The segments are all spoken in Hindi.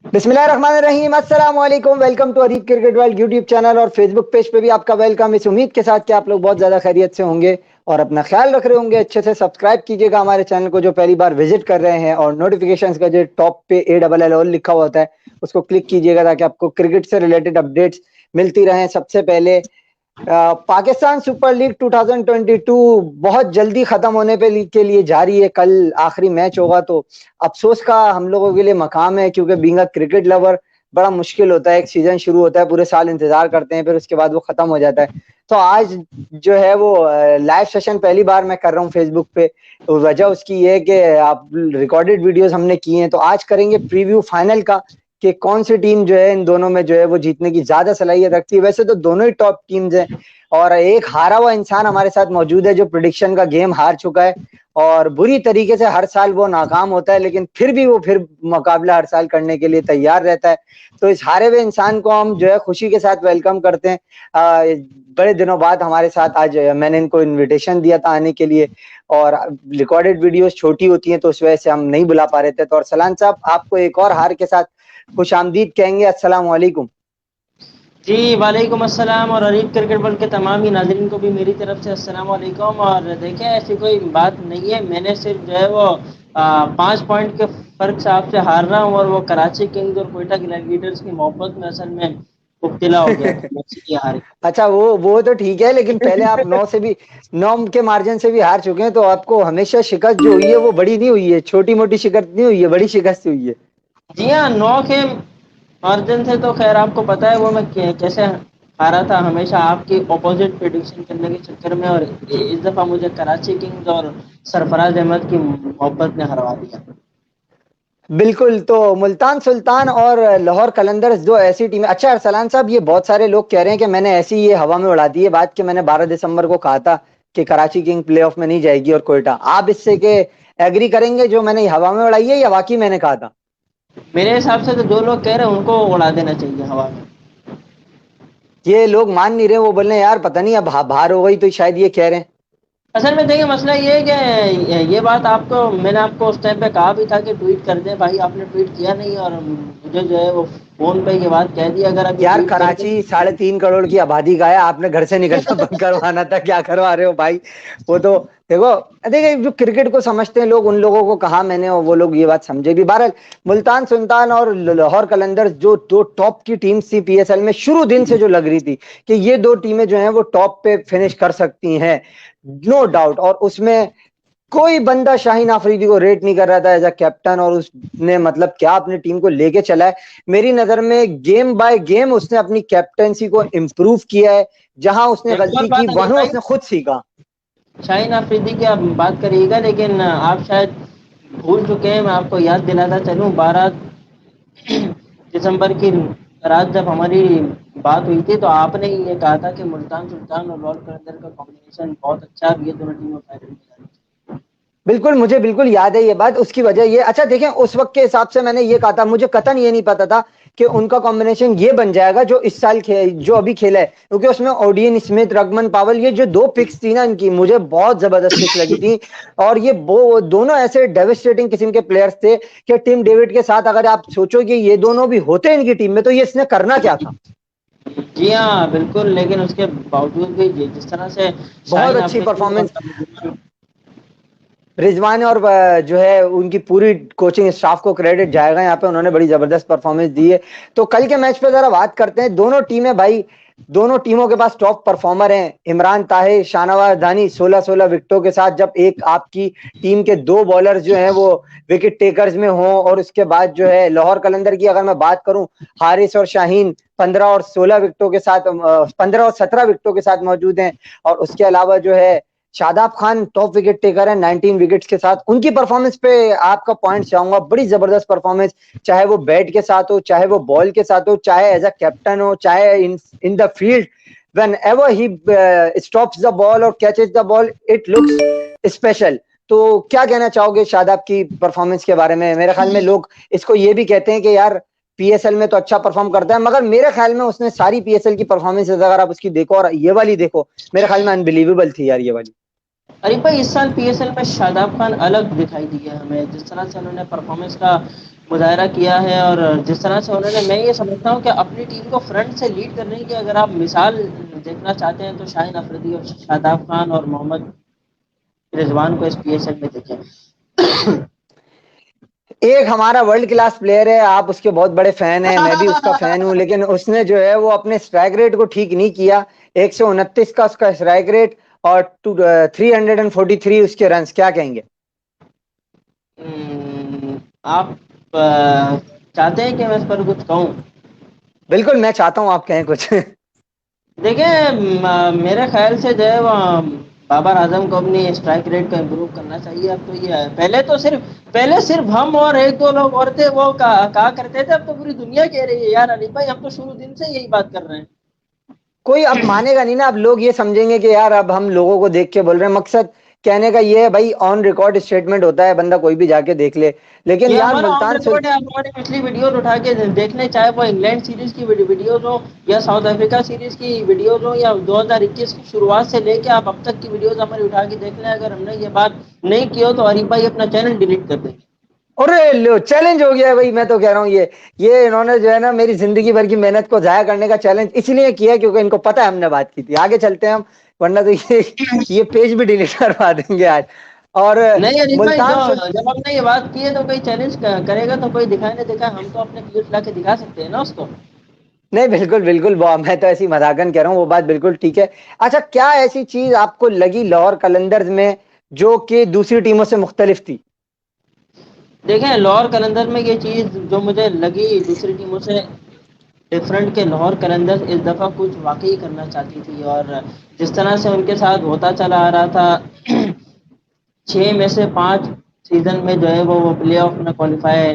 बिस्मिल्लाहिर्रहमानिर्रहीम, अस्सलाम वालेकुम। Welcome to Arib cricket world YouTube channel और फेसबुक पेज पे भी आपका वेलकम। इस उम्मीद के साथ कि आप लोग बहुत ज़्यादा खैरियत से होंगे और अपना ख्याल रख रहे होंगे। अच्छे से सब्सक्राइब कीजिएगा हमारे चैनल को जो पहली बार विजिट कर रहे हैं, और नोटिफिकेशंस का जो टॉप पे ALL लिखा हुआ होता है उसको क्लिक कीजिएगा ताकि आपको क्रिकेट से रिलेटेड अपडेट्स मिलती रहें सबसे पहले। पाकिस्तान सुपर लीग 2022 बहुत जल्दी खत्म होने के लिए जा रही है। कल आखिरी मैच होगा, तो अफसोस का हम लोगों के लिए मकाम है, क्योंकि बीइंग अ क्रिकेट लवर बड़ा मुश्किल होता है। एक सीजन शुरू होता है, पूरे साल इंतजार करते हैं, फिर उसके बाद वो खत्म हो जाता है। तो आज जो है वो लाइव सेशन पहली बार मैं कर रहा हूँ फेसबुक पे। तो वजह उसकी ये है कि आप रिकॉर्डेड वीडियोस हमने किए हैं, तो आज करेंगे प्रीव्यू फाइनल का कि कौन सी टीम जो है इन दोनों में जो है वो जीतने की ज्यादा सलाहियत रखती है। वैसे तो दोनों ही टॉप टीम्स हैं, और एक हारा हुआ इंसान हमारे साथ मौजूद है जो प्रिडिक्शन का गेम हार चुका है, और बुरी तरीके से हर साल वो नाकाम होता है, लेकिन फिर भी वो फिर मुकाबला हर साल करने के लिए तैयार रहता है। तो इस हारे हुए इंसान को हम जो है खुशी के साथ वेलकम करते हैं। बड़े दिनों बाद हमारे साथ आज मैंने इनको इनविटेशन दिया था आने के लिए, और रिकॉर्डेड वीडियोस छोटी होती हैं तो उस वजह से हम नहीं बुला पा रहे थे। तो अरसलान साहब, आपको एक और हार के साथ खुश आमदीद कहेंगे। अस्सलाम वालेकुम। जी वालेकुम अस्सलाम, और अरीब क्रिकेट वर्ल्ड के तमाम ही नाजरीन को भी मेरी तरफ से अस्सलाम वालेकुम। और देखें, ऐसी कोई बात नहीं है, मैंने सिर्फ जो है वो 5 पॉइंट के फर्क से आपसे हार रहा हूँ, और वो कराची किंग्स और कोयटा ग्लैडिएटर्स की मोहब्बत में असल में मुब्तला हो गया था, मैं इसलिए हार अच्छा, वो तो ठीक है, लेकिन पहले आप 9 के मार्जिन से भी हार चुके हैं, तो आपको हमेशा शिकस्त जो हुई है वो बड़ी नहीं हुई है, छोटी मोटी शिकस्त नहीं हुई है, बड़ी शिकस्त हुई है। जी हाँ, 9 के मार्जिन से तो खैर आपको पता है वो मैं कैसे हारा था, हमेशा आपकी अपोजिट प्रिडिक्शन करने के चक्कर में। और इस दफ़ा मुझे कराची किंग्स और सरफराज अहमद की मोहब्बत ने हरवा दिया। बिल्कुल। तो मुल्तान सुल्तान और लाहौर कलंदर्स दो ऐसी टीमें। अच्छा अरसलान साहब, ये बहुत सारे लोग कह रहे हैं कि मैंने ऐसी ये हवा में उड़ा दी है बात कि मैंने 12 दिसंबर को कहा था कि कराची किंग प्लेऑफ में नहीं जाएगी और कोयटा। आप इससे के एग्री करेंगे, जो मैंने हवा में उड़ाई है या वाकई मैंने कहा था? मेरे हिसाब से तो जो लोग कह रहे हैं उनको उड़ा देना चाहिए हवा में। ये लोग मान नहीं रहे, वो बोल रहे हैं यार पता नहीं अब बाहर हो गई, तो शायद ये कह रहे हैं। असल में देखिए, मसला ये है कि ये बात आपको मैंने आपको उस टाइम पे कहा भी था कि ट्वीट कर दें भाई, आपने ट्वीट किया नहीं, और मुझे जो है वो फोन पे ये बात कह दी, अगर अभी यार ट्वीट कर कराची दें। 3.5 करोड़ की आबादी का है, आपने घर से निकलना बंद करवाना था, क्या करवा रहे हो भाई? वो तो देखो, देखिए जो क्रिकेट को समझते हैं लोग, उन लोगों को कहा मैंने, और वो लोग ये बात समझे भी। बहरहाल, मुल्तान सुल्तान और लाहौर कलंदर्स जो दो टॉप की टीम थी PSL में, शुरू दिन से जो लग रही थी कि ये दो टीमें जो हैं वो टॉप पे फिनिश कर सकती हैं, नो डाउट। और उसमें कोई बंदा शाहीन आफरीदी को रेट नहीं कर रहा था एज अ कैप्टन, और उसने मतलब क्या अपनी टीम को लेके चला है। मेरी नजर में गेम बाय गेम उसने अपनी कैप्टनसी को इम्प्रूव किया है। जहां उसने एक और गलती की बात अली वहां भाई, उसने खुद सीखा। शाहीन अफरीदी की आप बात करिएगा, लेकिन आप शायद भूल चुके हैं। मैं आपको याद दिलाता चलूं, 12 दिसंबर की रात जब हमारी बात हुई थी, तो आपने ही ये कहा था कि मुल्तान सुल्तान और लॉर्ड कलंदर का कॉम्बिनेशन बहुत अच्छा है, ये दोनों टीमें फाइनल में जा रही हैं। बिल्कुल, मुझे बिल्कुल याद है ये बात। उसकी वजह ये, अच्छा देखें, उस वक्त के हिसाब से मैंने ये कहा था, मुझे कतन ये नहीं पता था कि उनका कॉम्बिनेशन ये बन जाएगा जो इस साल जो अभी खेला है, क्योंकि उसमें ओडियन स्मिथ, रगमन पावल, ये जो दो पिक्स थी ना इनकी, मुझे बहुत जबरदस्त पिक्स लगी थी। और ये वो दोनों ऐसे डेविस्टेटिंग किस्म के प्लेयर्स थे कि टिम डेविड के साथ अगर आप सोचो कि ये दोनों भी होते इनकी टीम में, तो ये इसने करना क्या था। जी हाँ बिल्कुल, लेकिन उसके बावजूद भी जिस तरह से बहुत शाहीन अच्छी अफरीदी परफॉर्मेंस और रिजवान, और जो है उनकी पूरी कोचिंग स्टाफ को क्रेडिट जाएगा यहाँ पे, उन्होंने बड़ी जबरदस्त परफॉर्मेंस दी है। तो कल के मैच पे जरा बात करते हैं। दोनों टीमें भाई, दोनों टीमों के पास टॉप परफॉर्मर हैं। इमरान ताहिर, शाहनवाज दानी 16-16 विकेटों के साथ, जब एक आपकी टीम के दो बॉलर्स जो हैं वो विकेट टेकर्स में हों। और उसके बाद जो है लाहौर कलंदर की अगर मैं बात करूं, हारिस और शाहीन 15 और 16 विकेटों के साथ, 15 और 17 विकेटों के साथ मौजूद हैं। और उसके अलावा जो है Shadab Khan top wicket taker है 19 विकेट्स के साथ। उनकी परफॉर्मेंस पे आपका पॉइंट चाहूंगा, बड़ी जबरदस्त परफॉर्मेंस, चाहे वो बैट के साथ हो, चाहे वो बॉल के साथ हो, चाहे एज अ कैप्टन हो, चाहे in the field. whenever he stops the ball और catches the ball, it looks special। तो क्या कहना चाहोगे शादाब की परफॉर्मेंस के बारे में? मेरे ख्याल में लोग इसको ये भी कहते हैं कि यार PSL में तो अच्छा परफॉर्म करता है, मगर मेरे ख्याल में उसने सारी PSL की परफॉर्मेंस अगर आप उसकी देखो और ये वाली देखो, मेरे ख्याल में अनबिलीवेबल थी यार ये वाली। अरे भाई, इस साल पीएसएल में शादाब खान अलग दिखाई दिए हमें, जिस तरह से उन्होंने परफॉर्मेंस का मुजाहरा किया है। और जिस तरह से उन्होंने, मैं ये समझता हूँ कि अपनी टीम को फ्रंट से लीड करने की अगर आप मिसाल देखना चाहते हैं तो शाहीन अफरीदी और शादाब खान और मोहम्मद रिजवान को इस पीएसएल में देखें। एक हमारा वर्ल्ड क्लास प्लेयर है, आप उसके बहुत बड़े फैन हैं, मैं भी उसका फैन हूं, लेकिन उसने जो है वो अपने स्ट्राइक रेट को ठीक नहीं किया। 129 का उसका स्ट्राइक रेट और 343 उसके रन्स, क्या कहेंगे? आप चाहते हैं कि मैं इस पर कुछ कहूँ? बिल्कुल, मैं चाहता हूं आप कहें कुछ। देखिए, मेरे ख्याल से जो है वो बाबर आजम को अपनी स्ट्राइक रेट को इम्प्रूव करना चाहिए। अब तो ये है, पहले सिर्फ हम और एक दो लोग और थे वो कहा करते थे, अब तो पूरी दुनिया कह रही है यार अली भाई, हम तो शुरू दिन से यही बात कर रहे हैं। कोई अब मानेगा नहीं ना, अब लोग ये समझेंगे कि यार अब हम लोगों को देख के बोल रहे हैं। मकसद कहने का ये है भाई, ऑन रिकॉर्ड स्टेटमेंट होता है, बंदा कोई भी जाके देख ले। लेकिन ये यार हमारा ऑन मुल्तान रिकॉर्ड है, आप हमारी पिछली वीडियोस उठा के देख लें, चाहे वो इंग्लैंड सीरीज की वीडियोस हो या साउथ अफ्रीका सीरीज की वीडियोस हो या 2021 की शुरुआत से लेके आप अब तक की वीडियोस हमारी उठा के देख लें। अगर हमने ये बात नहीं की हो तो अरीफ भाई अपना चैनल डिलीट कर देंगे। अरे लो, चैलेंज हो गया है भाई, मैं तो कह रहा हूँ ये इन्होंने जो है ना मेरी जिंदगी भर की मेहनत को जाया करने का चैलेंज इसलिए किया क्योंकि इनको पता है हमने बात की थी। आगे चलते हैं हम, वरना तो ये पेज भी डिलीट करवा देंगे आज। और नहीं अरीफ भाई, जो मुल्तान से जब हमने ये बात की है तो कोई चैलेंज करेगा तो कोई दिखाए ना दिखाए, हम तो अपने क्लिप ला के दिखा सकते हैं ना उसको। नहीं, बिल्कुल बिल्कुल, वो मैं तो ऐसी मजाकन कह रहा हूँ, वो बात बिल्कुल ठीक है। अच्छा, क्या ऐसी चीज आपको लगी लाहौर कलंदर्स में जो कि दूसरी टीमों से मुख्तलिफ थी? देखें, लाहौर कलंदर में ये चीज़ जो मुझे लगी दूसरी टीमों से डिफरेंट, के लाहौर कलंदर्स इस दफ़ा कुछ वाकई करना चाहती थी। और जिस तरह से उनके साथ होता चला आ रहा था, 6 में से 5 सीजन में जो है वो प्ले ऑफ में क्वालिफाई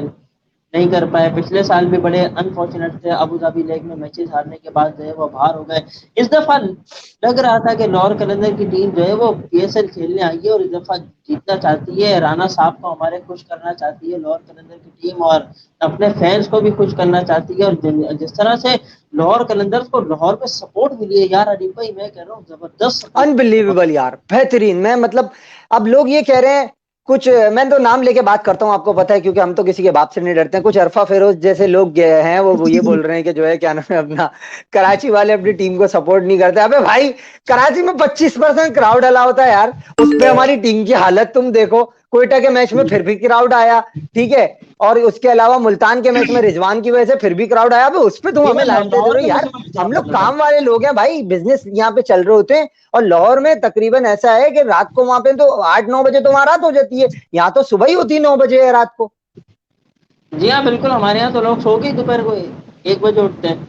नहीं कर पाए। पिछले साल भी बड़े अनफॉर्चुनेट थे, अबू धाबी लीग में मैचेस हारने के बाद जो है वो बाहर हो गए। इस दफा लग रहा था कि लाहौर कलंदर की टीम जो है वो पीएसएल खेलने आई है और इस दफा जीतना चाहती है, राना साहब को हमारे खुश करना चाहती है लाहौर कलंदर की टीम, और अपने फैंस को भी खुश करना चाहती है। और जिस तरह से लाहौर कलंदर को लाहौर में सपोर्ट मिली है यार अली भाई, मैं कह रहा हूँ जबरदस्त सपोर्ट मिली है। अनबिलीवेबल यार, बेहतरीन। मैं मतलब अब लोग ये कह रहे हैं कुछ, मैं तो नाम लेके बात करता हूँ, आपको पता है, क्योंकि हम तो किसी के बाप से नहीं डरते हैं। कुछ अरफा फेरोज जैसे लोग हैं, वो ये बोल रहे हैं कि जो है क्या नाम है अपना, कराची वाले अपनी टीम को सपोर्ट नहीं करते। अबे भाई, कराची में 25% क्राउड अलाउ होता है यार, उसमें हमारी टीम की हालत तुम देखो। कोयटा के मैच में फिर भी क्राउड आया, ठीक है। और उसके अलावा मुल्तान के मैच में रिजवान की वजह से फिर भी क्राउड आया। अबे उस पर तुम जी हमें मैं लानते दे लाहौर रहे हो के यार। मसले में क्या हम लोग बोल रहा था। काम वाले लोग हैं भाई, बिजनेस यहाँ पे चल रहे होते हैं। और लाहौर में तकरीबन ऐसा है कि रात को वहां पे तो 8-9 बजे तो वहां रात हो जाती है, यहाँ तो सुबह ही होती है 9 बजे है रात को। जी हाँ बिल्कुल, हमारे यहाँ तो लोग सो के ही दोपहर को 1 बजे उठते हैं।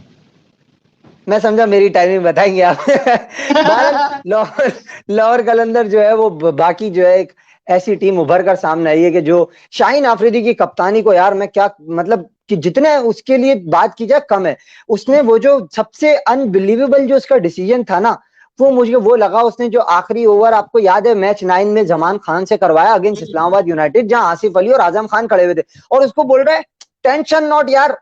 मैं समझा मेरी टाइमिंग बताएंगे आप। बहरहाल, लाहौर लाहौर कलंदर जो है वो बाकी जो है एक ऐसी टीम उभर कर सामने आई है कि जो शाहीन आफरीदी की कप्तानी को यार मैं क्या मतलब कि जितने उसके लिए बात की जाए कम है। उसने वो जो सबसे अनबिलीवेबल जो उसका डिसीजन था ना, वो मुझे वो लगा, उसने जो आखिरी ओवर आपको याद है मैच 9 में जमान खान से करवाया अगेंस्ट इस्लामाबाद यूनाइटेड, जहां आसिफ अली और आजम खान खड़े हुए थे, और उसको बोल रहा है टेंशन नॉट यार,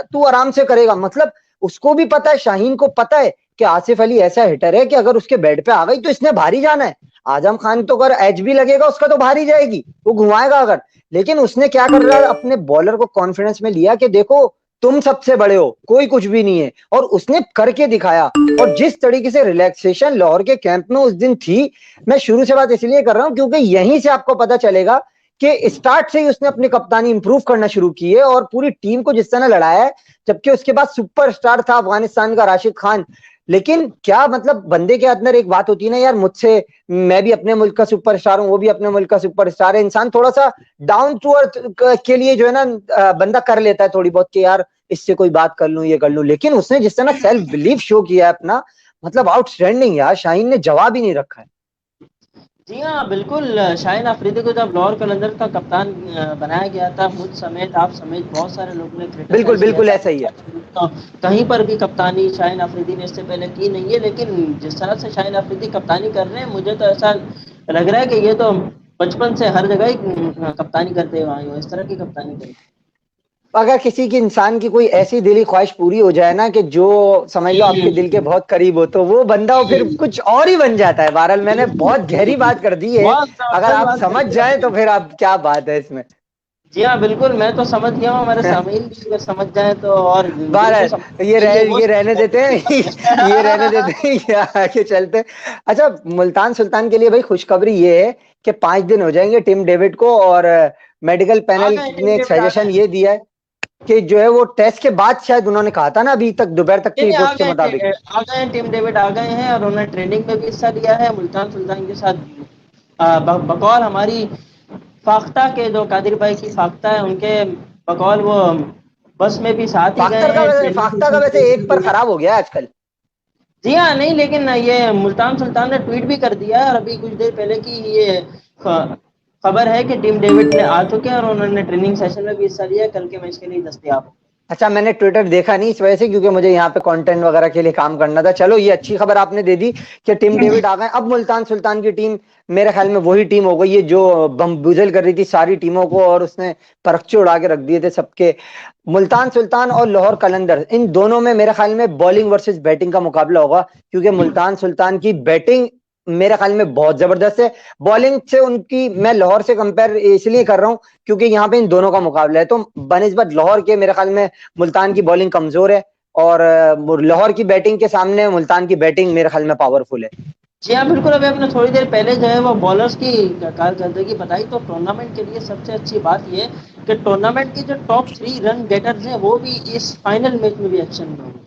तू आराम से करेगा। मतलब उसको भी पता है, शाहीन को पता है कि आसिफ अली ऐसा हिटर है कि अगर उसके बेड पे आ गई तो इसने भारी जाना है। आजम खान तो अगर एज भी लगेगा उसका तो भारी जाएगी, वो घुमाएगा अगर। लेकिन उसने क्या कर रहा है, अपने बॉलर को कॉन्फिडेंस में लिया कि देखो तुम सबसे बड़े हो, कोई कुछ भी नहीं है, और उसने करके दिखाया। और जिस तरीके से रिलैक्सेशन लाहौर के कैंप में उस दिन थी, मैं शुरू से बात इसलिए कर रहा हूं क्योंकि यहीं से आपको पता चलेगा कि स्टार्ट से ही उसने अपनी कप्तानी इंप्रूव करना शुरू की है और पूरी टीम को जिस तरह लड़ाया है। जबकि उसके बाद सुपरस्टार था अफगानिस्तान का राशिद खान। लेकिन क्या मतलब बंदे के अंदर एक बात होती है ना यार, मुझसे, मैं भी अपने मुल्क का सुपरस्टार हूं, वो भी अपने मुल्क का सुपरस्टार है। इंसान थोड़ा सा डाउन टू अर्थ के लिए जो है ना बंदा कर लेता है थोड़ी बहुत कि यार इससे कोई बात कर लूं, ये कर लूं। लेकिन उसने जिस तरह सेल्फ बिलीफ शो किया है अपना, मतलब आउटस्टैंडिंग यार। शाहीन ने जवाब ही नहीं रखा है। जी हाँ बिल्कुल, शाहीन अफरीदी को जब लाहौर कलंदर का कप्तान बनाया गया था, मुझ समेत आप समेत बहुत सारे लोगों ने बिल्कुल क्रिटिसाइज किया बिल्कुल था। ऐसा ही है। तो कहीं पर भी कप्तानी शाहीन अफरीदी ने इससे पहले की नहीं है, लेकिन जिस तरह से शाहीन अफरीदी कप्तानी कर रहे हैं, मुझे तो ऐसा लग रहा है कि ये तो बचपन से हर जगह ही कप्तानी करते हुए आए हो, इस तरह की कप्तानी करें। अगर किसी की इंसान की कोई ऐसी दिली ख्वाहिश पूरी हो जाए ना कि जो समझ लो आपके दिल के बहुत करीब हो, तो वो बंदा वो फिर कुछ और ही बन जाता है। बहरहाल मैंने बहुत गहरी बात कर दी है, बहुत अगर जबरदस्त आप बात समझ कही जाए आपने। तो फिर आप क्या बात है इसमें। जी हाँ, बिल्कुल, मैं तो समझ गया हूँ, हमारे सामीन भी अगर समझ जाएँ तो और दिल से बहरहाल समझ जाएँगे वो ये रहने देते हैं ये रहने देते हैं, ये आगे चलते हैं। अच्छा, मुल्तान सुल्तान के लिए भाई खुशखबरी ये है कि 5 दिन हो जाएंगे टिम डेविड को, और मेडिकल आ पैनल गए टीम ने एक डेविड आ सजेशन गए। ये दिया है कि जो है वो टेस्ट के बाद, शायद उन्होंने कहा था ना अभी तक दोपहर तक की नहीं, रिपोर्ट्स के मुताबिक। आ गए टीम डेविड आ गए हैं और उन्होंने ट्रेनिंग में भी हिस्सा लिया है मुल्तान सुल्तान के साथ। बकौल हमारी फाख्ता के जो कादिर भाई की फाख्ता है उनके बकौल वो बस में भी साथ ही गए हैं, ट्रेनिंग फाख्ता का सेशन में भी वैसे हिस्सा एक पर लिया। खराब हो गया है आजकल। जी हाँ, नहीं लेकिन ये मुल्तान सुल्तान ने ट्वीट भी कर दिया है और अभी कुछ देर पहले की ये खबर है कि टीम डेविड ने आ चुके हैं और उन्होंने ट्रेनिंग सेशन में भी हिस्सा लिया, कल के मैच के लिए दस्तयाब। अच्छा, मैंने ट्विटर देखा नहीं इस वजह से, क्योंकि मुझे यहाँ पे कंटेंट वगैरह के लिए काम करना था। चलो, ये अच्छी खबर आपने दे दी कि टिम डेविड आ गए। अब मुल्तान सुल्तान की टीम मेरे ख्याल में वही टीम हो गई है जो बम्बुजल कर रही थी सारी टीमों को, और उसने परखचे उड़ा के रख दिए थे सबके। मुल्तान सुल्तान और लाहौर कलंदर, इन दोनों में मेरे ख्याल में बॉलिंग वर्सेस बैटिंग का मुकाबला होगा, क्योंकि मुल्तान सुल्तान की बैटिंग मेरे ख्याल में बहुत जबरदस्त है। बॉलिंग से उनकी मैं लाहौर से कंपेयर इसलिए कर रहा हूँ क्योंकि यहाँ पे इन दोनों का मुकाबला है, तो बनिस्बत लाहौर के मेरे ख्याल में मुल्तान की बॉलिंग कमजोर है, और लाहौर की बैटिंग के सामने मुल्तान की बैटिंग मेरे ख्याल में पावरफुल है। जी हाँ, बिल्कुल, अभी आपने थोड़ी देर पहले जो है वो बॉलर्स की कारकर्दगी बताई, तो टूर्नामेंट के लिए सबसे अच्छी बात ये कि टूर्नामेंट की जो टॉप 3 रन गेटर्स हैं वो भी इस फाइनल मैच में भी एक्शन में होंगे।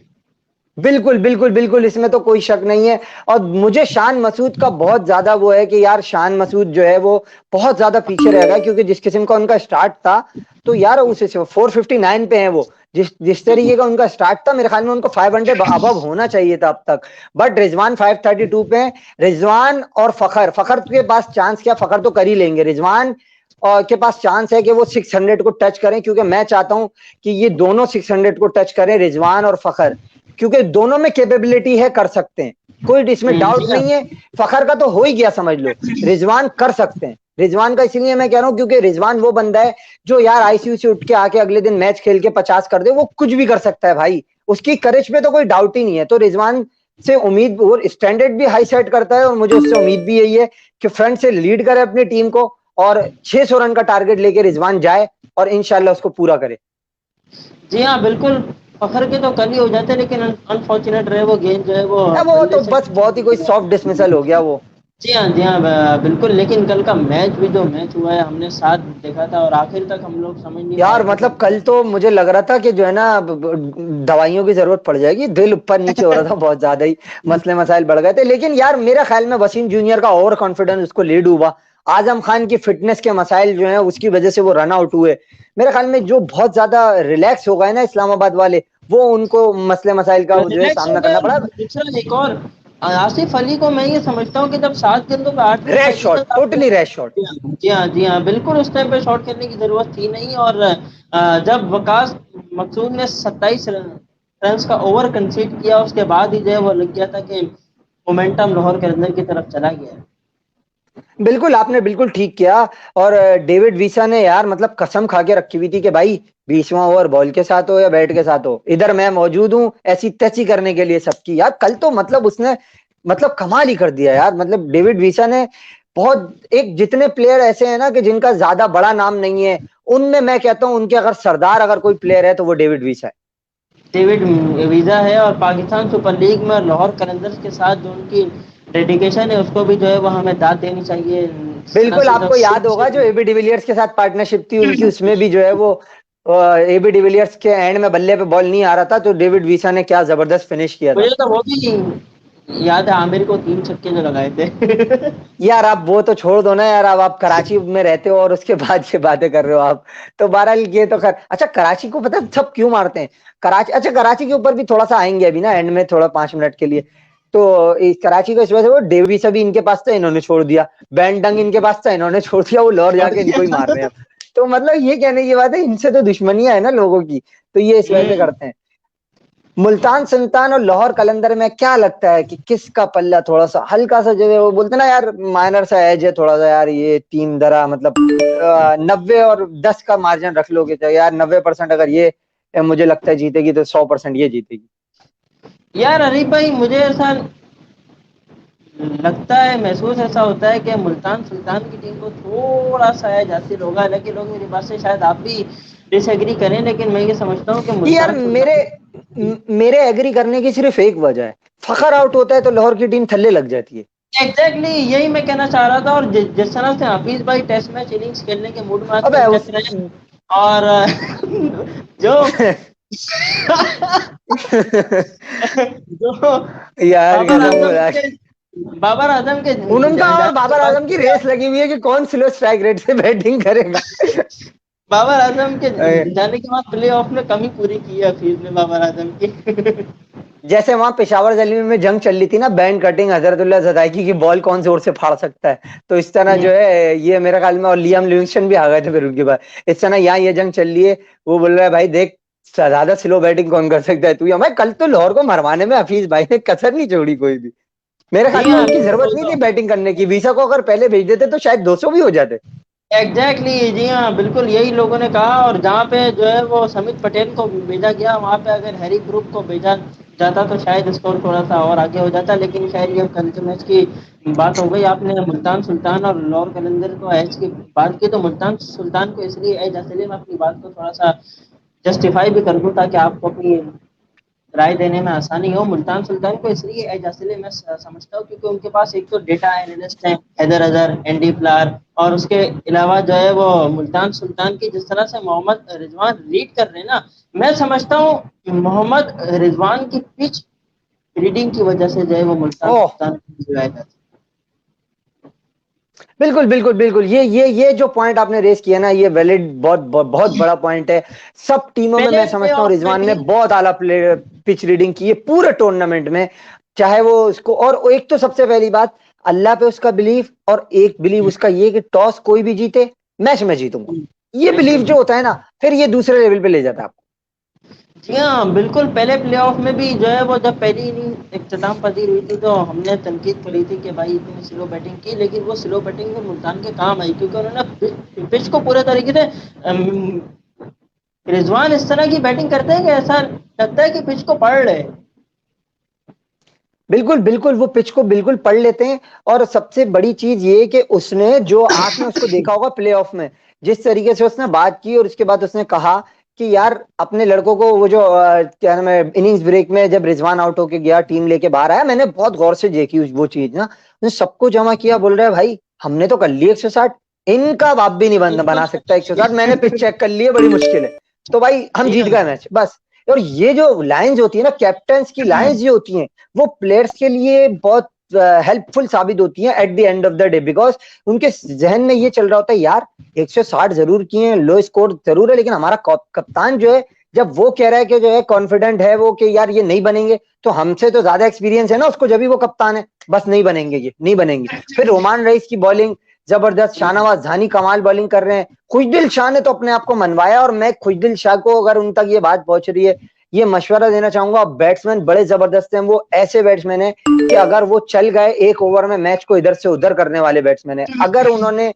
बिल्कुल बिल्कुल बिल्कुल, इसमें तो कोई शक नहीं है। और मुझे शान मसूद का बहुत ज्यादा वो है कि यार शान मसूद जो है वो बहुत ज्यादा पीछे रह गया, क्योंकि जिस किस्म का उनका स्टार्ट था, तो यार उस 459 पे है वो, जिस जिस तरीके का उनका स्टार्ट था, मेरे ख्याल में उनको 500 अबव होना चाहिए था अब तक। बट रिजवान 532 पे है। रिजवान और फखर के पास चांस क्या, फखर तो कर ही लेंगे। रिजवान और के पास चांस है कि वो 600 को टच करें, क्योंकि मैं चाहता हूं कि ये दोनों 600 को टच करें, रिजवान और फखर, क्योंकि दोनों में कैपेबिलिटी है, कर सकते हैं, कोई इसमें जी डाउट हाँ। नहीं है। फखर का तो हो ही गया समझ लो, रिजवान कर सकते हैं। रिजवान का इसलिए मैं कह रहा हूं क्योंकि रिजवान वो बंदा है जो यार आईसीयू से उठ के आके अगले दिन मैच खेल के 50 कर दे, वो कुछ भी कर सकता है भाई, उसकी करेज पे तो कोई डाउट ही नहीं है। तो रिजवान से उम्मीद, और स्टैंडर्ड भी हाई सेट करता है, और मुझे उससे उम्मीद भी यही है कि फ्रंट से लीड करे अपनी टीम को, और 600 रन का टारगेट लेके रिजवान जाए और इंशाल्लाह उसको पूरा करे। जी हाँ, बिल्कुल, फखर के तो कल ही हो जाते लेकिन अनफॉर्चुनेट रहे वो गेंद जो है वो वो बल्ले तो से बस बहुत ही कोई सॉफ्ट डिसमिसल हो गया वो। जी हाँ, जी हाँ, बिल्कुल, लेकिन कल का मैच भी जो मैच हुआ है हमने साथ देखा था और आखिर तक हम लोग समझ नहीं पाए यार थे कि मतलब कल तो मुझे लग रहा था कि जो है ना दवाइयों की जरूरत पड़ जाएगी, दिल ऊपर नीचे हो रहा था, बहुत ज्यादा ही मसले मसाइल बढ़ गए थे। लेकिन यार मेरा ख्याल में वसीम जूनियर का ओवर कॉन्फिडेंस उसको लीड हुआ। आजम खान की फिटनेस के मसाइल जो है उसकी वजह से वो रन आउट हुए। मेरे ख्याल में जो बहुत ज्यादा रिलैक्स हो गए ना इस्लामाबाद वाले, वो उनको मसले मसाइल का जो है रिलैक्स हो सामना गए। करना और पड़ा। दूसरा एक और आसिफ अली को मैं ये समझता हूँ कि जब 7 गेंदों पे 8 विकेट रैश लगी शॉट, तो आपको टोटली रैश शॉट। जी हाँ, जी हाँ, जी हाँ, बिल्कुल उस टाइम पे शॉट करने की जरूरत थी नहीं। और जब वकास मकसूद ने 27 रन का ओवर कंसीड किया उसके बाद ही जो है वो लग गया था कि मोमेंटम लाहौर के अंदर की तरफ चला गया है। बिल्कुल, आपने बिल्कुल ठीक किया। और डेविड वीसा ने यार मतलब कसम खा के रखी हुई थी कि भाई 20वां ओवर बॉल के साथ हो या बैट के साथ हो, इधर मैं मौजूद हूं ऐसी तैसी करने के लिए सबकी। यार कल तो मतलब उसने मतलब कमाल ही कर दिया यार। मतलब डेविड वीसा ने बहुत, एक जितने प्लेयर ऐसे हैं ना कि जिनका ज्यादा बड़ा नाम नहीं है, उनमें मैं कहता हूं उनके अगर सरदार अगर कोई प्लेयर है तो वो डेविड वीसा है। डेविड वीजा है और पाकिस्तान सुपर लीग में लाहौर कलंदर्स के साथ जो उनकी डेडिकेशन है उसको भी जो है वो हमें दाद देनी चाहिए। ना बिल्कुल, सिर्फ आपको याद होगा जो एबी डिविलियर्स के साथ पार्टनरशिप थी उनकी, उसमें भी जो है वो एबी डिविलियर्स के एंड में बल्ले पे बॉल नहीं आ रहा था, तो डेविड वीसा ने क्या जबरदस्त फिनिश किया था। मुझे तो वो भी याद है, आमिर को 3 छक्के जो लगाए थे। यार आप वो तो छोड़ दो ना यार, अब आप कराची में रहते हो और उसके बाद ये बातें कर रहे हो आप। तो बहरहाल ये तो खैर, अच्छा कराची को पता है सब क्यों मारते हैं? कराची, अच्छा कराची के ऊपर भी थोड़ा सा आएंगे अभी ना एंड में, थोड़ा 5 मिनट के लिए। तो इस कराची को इस वजह से वो डेवी सभी इनके पास था, इन्होंने छोड़ दिया। बैन डंग इनके पास था, इन्होंने छोड़ दिया, वो लौर जाके इनको ही मार रहे हैं अब। तो मतलब ये कहने की बात है, इनसे तो दुश्मनियां है ना लोगों की, तो ये इस वजह से करते हैं। मुल्तान सुल्तान और लाहौर कलंदर में क्या लगता है कि किसका पल्ला थोड़ा सा हल्का सा, जो है वो बोलते ना यार माइनर सा एज है थोड़ा सा यार, ये टीम जरा मतलब 90 और 10 का मार्जिन रख लोगे तो यार 90% अगर ये मुझे लगता है जीतेगी, तो 100% ये जीतेगी। यार अरीफ भाई, मुझे ऐसा लगता है, महसूस ऐसा होता है कि मुल्तान सुल्तान की टीम को थोड़ा सा एज हासिल होगा। हालांकि लोग मेरी बात से शायद आप भी डिसएग्री करें, लेकिन मैं ये समझता हूँ कि यार मुल्तान मेरे सुल्तान। मेरे एग्री करने की सिर्फ एक वजह है, फखर आउट होता है तो लाहौर की टीम थल्ले लग जाती है। एग्जैक्टली यही मैं कहना चाह रहा था। और जिस तरह से हफीज भाई टेस्ट मैच इनिंग्स खेलने के मूड में अबे आजकल उस चल रहे हैं, और जो जो यार बाबर कसम आजम खुदा के बाबर आजम के उनका और जाने के बाबर बाद, आजम की रेस लगी हुई है कि कौन स्लो स्ट्राइक रेट से बैटिंग करेगा। बाबर आजम के अरे, जाने के बाद प्ले ऑफ में कमी पूरी की है हफीज ने बाबर आजम की। जैसे वहां पेशावर जलील में जंग चल रही थी ना, बैंड कटिंग हजरतुल्लाह जदाइकी की बॉल कौन जोर से फाड़ सकता है, तो इस तरह जो है ये मेरे ख्याल में, और लियाम लिविंगस्टन भी आ गए थे फिर उनके बाद। इस तरह यहाँ ये जंग चल रही है, वो बोल रहा है भाई देख ज्यादा स्लो बैटिंग कौन कर सकता है, तू या मैं। कल तो लाहौर को मरवाने में हफीज भाई ने कसर नहीं छोड़ी कोई भी। मेरे जी ख्याल में हाँ, उनकी जरूरत बिल्कुल। नहीं तो थी बैटिंग करने की, विसा को अगर पहले भेज देते तो शायद 200 भी हो जाते। एग्जैक्टली जी हाँ, बिल्कुल यही लोगों ने कहा। और जहाँ पे जो है वो समित पटेल को भेजा गया, वहाँ पे अगर हैरी ब्रूक को भेजा जाता तो शायद स्कोर थोड़ा सा और आगे हो जाता। लेकिन शायद ये कल के मैच की बात हो गई। आपने मुल्तान सुल्तान और लाहौर कलंदर को एज की बात की, तो मुल्तान सुल्तान को इसलिए एज, असलिए मैं अपनी बात को थोड़ा सा जस्टिफाई भी कर दूं ताकि आपको अपनी राय देने में आसानी हो। मुल्तान सुल्तान को इसलिए एज असलिए मैं समझता हूँ क्योंकि उनके पास एक तो डेटा एनालिस्ट हैं, हैदर अजहर, एंडी प्लार, और उसके अलावा जो है वो मुल्तान सुल्तान की जिस तरह से मोहम्मद रिजवान रीड कर रहे हैं ना, मैं समझता हूँ मोहम्मद रिजवान की पिच रीडिंग की वजह से जो है वो मुल्तान ओह, सुल्तान जो है। बिल्कुल बिल्कुल बिल्कुल, ये जो पॉइंट आपने रेस किया ना, ये वैलिड, बहुत बहुत, बहुत बड़ा पॉइंट है। सब टीमों में पहले मैं प्ले समझता हूँ ऑफ में रिजवान भी। ने बहुत आला प्ले पिच रीडिंग की है पूरे टूर्नामेंट में। चाहे वो उसको, और एक तो सबसे पहली बात, अल्लाह पे उसका बिलीफ, और एक बिलीव उसका ये कि टॉस कोई भी जीते मैच में जीतूंगा। ये बिलीव बिल्कुल। जो होता है ना, फिर ये दूसरे लेवल पे ले जाता है आपको। जी हाँ, बिल्कुल। पहले प्लेऑफ में भी जो है वो जब पहली इनिंग इख्तिताम पजीर हुई थी तो हमने तनकीद करी थी कि भाई इतनी स्लो बैटिंग की, लेकिन वो स्लो बैटिंग में मुल्तान के काम आई क्योंकि उन्होंने पिच को पूरे तरीके से रिजवान इस तरह की बैटिंग करते हैं कि ऐसा लगता है कि पिच को पढ़ रहे हैं। बिल्कुल बिल्कुल, वो पिच को बिल्कुल पढ़ लेते हैं। और सबसे बड़ी चीज ये कि उसने जो, आपने उसको देखा होगा प्लेऑफ में, जिस तरीके से उसने बात की और उसके बाद उसने कहा कि यार अपने लड़कों को, वो जो क्या नाम है, इनिंग्स ब्रेक में जब रिजवान आउट होके गया, टीम लेके बाहर आया, मैंने बहुत गौर से देखी वो चीज ना। उसने सबको जमा किया, बोल रहा है भाई हमने तो कर ली 160, इनका बाप भी नहीं बना सकता 160, मैंने पिच चेक कर ली है, बड़ी मुश्किल है, तो भाई हम जी जीत हाँ। गए मैच बस। और ये जो लाइंस होती है ना, कैप्टन्स की लाइंस जो होती हैं, वो प्लेयर्स के लिए बहुत हेल्पफुल साबित होती है at the end of the day, because उनके जहन में ये चल रहा होता है यार 160 जरूर किए हैं, लो स्कोर जरूर है, लेकिन हमारा कप्तान जो है, जब वो कह रहा है कि जो है कॉन्फिडेंट है वो कि यार ये नहीं बनेंगे, तो हमसे तो ज्यादा एक्सपीरियंस है ना उसको, जब भी वो कप्तान है, बस नहीं बनेंगे, ये नहीं बनेंगे। फिर रोमान रईस की बॉलिंग जबरदस्त, शाहनवाज धानी कमाल बॉलिंग कर रहे हैं, खुशदिल शाह ने तो अपने आप को मनवाया। और मैं खुशदिल शाह को, अगर उन तक ये बात पहुंच रही है, ये मशवरा देना चाहूंगा, बैट्समैन बड़े जबरदस्त हैं, वो ऐसे बैट्समैन है कि अगर वो चल गए एक ओवर में, मैच को इधर से उधर करने वाले बैट्समैन है। अगर उन्होंने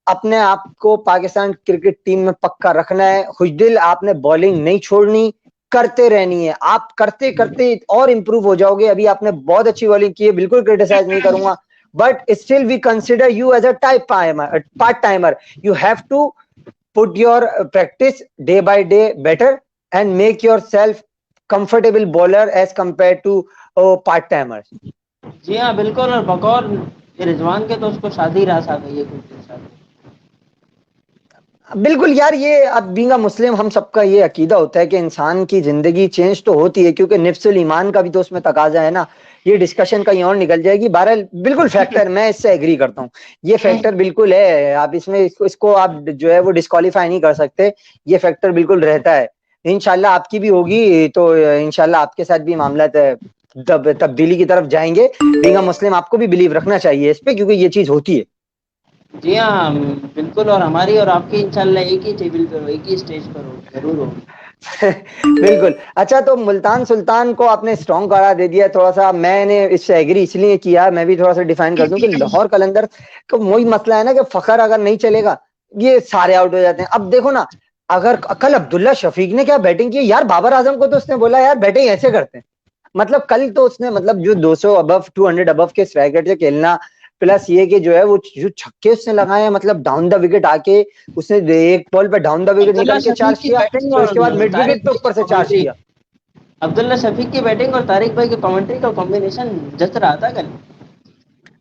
अपने आप को पाकिस्तान क्रिकेट टीम में पक्का रखना है, खुशदिल आपने बॉलिंग नहीं छोड़नी, करते रहनी है, आप करते करते और इंप्रूव हो जाओगे। अभी आपने बहुत अच्छी बॉलिंग की है, बिल्कुल क्रिटिसाइज नहीं करूंगा, but still we consider you as a type part timer. You have to put your practice day by day better and make yourself comfortable bowler as compared to part timers. जी हाँ, बिल्कुल। और बकौर रिजवान के तो उसको शादी रास आ गई है कुछ दिन साथ। बिल्कुल यार, ये अब बीइंग अ मुस्लिम हम सबका ये अकीदा होता है कि इंसान की जिंदगी चेंज तो होती है, क्योंकि निफ्सुल ईमान का भी तो उसमें तकाजा है ना। ये डिस्कशन कहीं और निकल जाएगी। बहरहाल बिल्कुल फैक्टर, मैं इससे एग्री करता हूँ, ये फैक्टर बिल्कुल है। आप इसमें इसको आप जो है वो डिस्क्वालीफाई नहीं कर सकते, ये फैक्टर बिल्कुल रहता है। इंशाल्लाह आपकी भी होगी, तो इंशाल्लाह आपके साथ भी मामला तब्दीली की तरफ जाएंगे। बीइंग अ मुस्लिम आपको भी बिलीव रखना चाहिए इस पे, क्योंकि ये चीज होती है। जी हाँ, बिल्कुल। और हमारी और आपकी इंशाल्लाह एक ही टेबल पर हो, एक ही स्टेज पर हो, जरूर होगी। बिल्कुल। अच्छा, तो मुल्तान सुल्तान को आपने स्ट्रॉन्ग करार दे दिया थोड़ा सा, मैंने इससे एग्री इसलिए किया, मैं भी थोड़ा सा डिफाइन कर दूं कि लाहौर कलंदर का वही मसला है ना कि फखर अगर नहीं चलेगा, ये सारे आउट हो जाते हैं। अब देखो ना, अगर कल अब्दुल्ला शफीक ने क्या बैटिंग की यार, बाबर आजम को तो उसने बोला यार बैटिंग ऐसे करते हैं, मतलब कल तो उसने मतलब जो 200 अबव 200 अबव के स्ट्राइक रेट से खेलना, प्लस ये कि जो है वो जो छक्के उसने लगाए हैं, मतलब डाउन द विकेट आके उसने एक बॉल पे डाउन द विकेट अब्दुल्ला निकल के शफीक चार्ज की किया, बैटिंग फिर और उसके बाद मिड तारिक विकेट पे भाई की ऊपर से चार्ज कमेंट्री, किया। अब्दुल्ला शफीक की बैटिंग और तारिक भाई की कमेंट्री का कॉम्बिनेशन जच रहा था कल।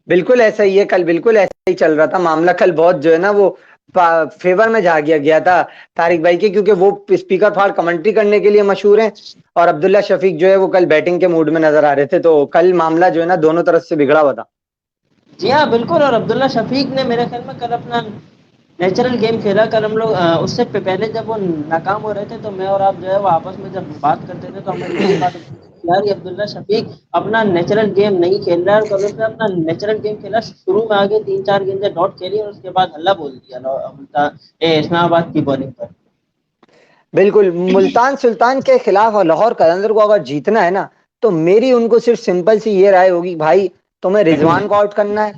बिल्कुल ऐसा ही है, कल बिल्कुल ऐसा ही चल रहा था मामला। कल बहुत जो है ना वो फेवर में जा गया गया था तारिक भाई के, क्योंकि वो स्पीकर फाड़ कमेंट्री करने के लिए मशहूर हैं, और अब्दुल्ला शफीक जो है वो कल बैटिंग के मूड में नजर आ रहे थे, तो कल मामला जो है ना दोनों तरफ से बिगड़ा हुआ था। जी हाँ बिल्कुल, और अब्दुल्ला शफीक ने मेरे ख्याल में कल अपना नेचुरल गेम खेला। कल हम लोग उससे पहले जब वो नाकाम हो रहे थे तो मैं और आप जो है वो आपस में जब बात करते थे तो हमारी यही बात होती थी कि यार ये अब्दुल्ला शफीक अपना नेचुरल गेम नहीं खेल रहा है, और कल उसने अपना नेचुरल गेम खेला। शुरू में आगे 3-4 गेंदें डॉट खेली और उसके बाद हल्ला बोल दिया इस्लामाबाद की बॉलिंग पर। बिल्कुल, मुल्तान सुल्तान के खिलाफ और लाहौर कलंदर को अगर जीतना है ना, तो मेरी उनको सिर्फ सिंपल सी ये राय होगी, भाई तुम्हें रिजवान को आउट करना है,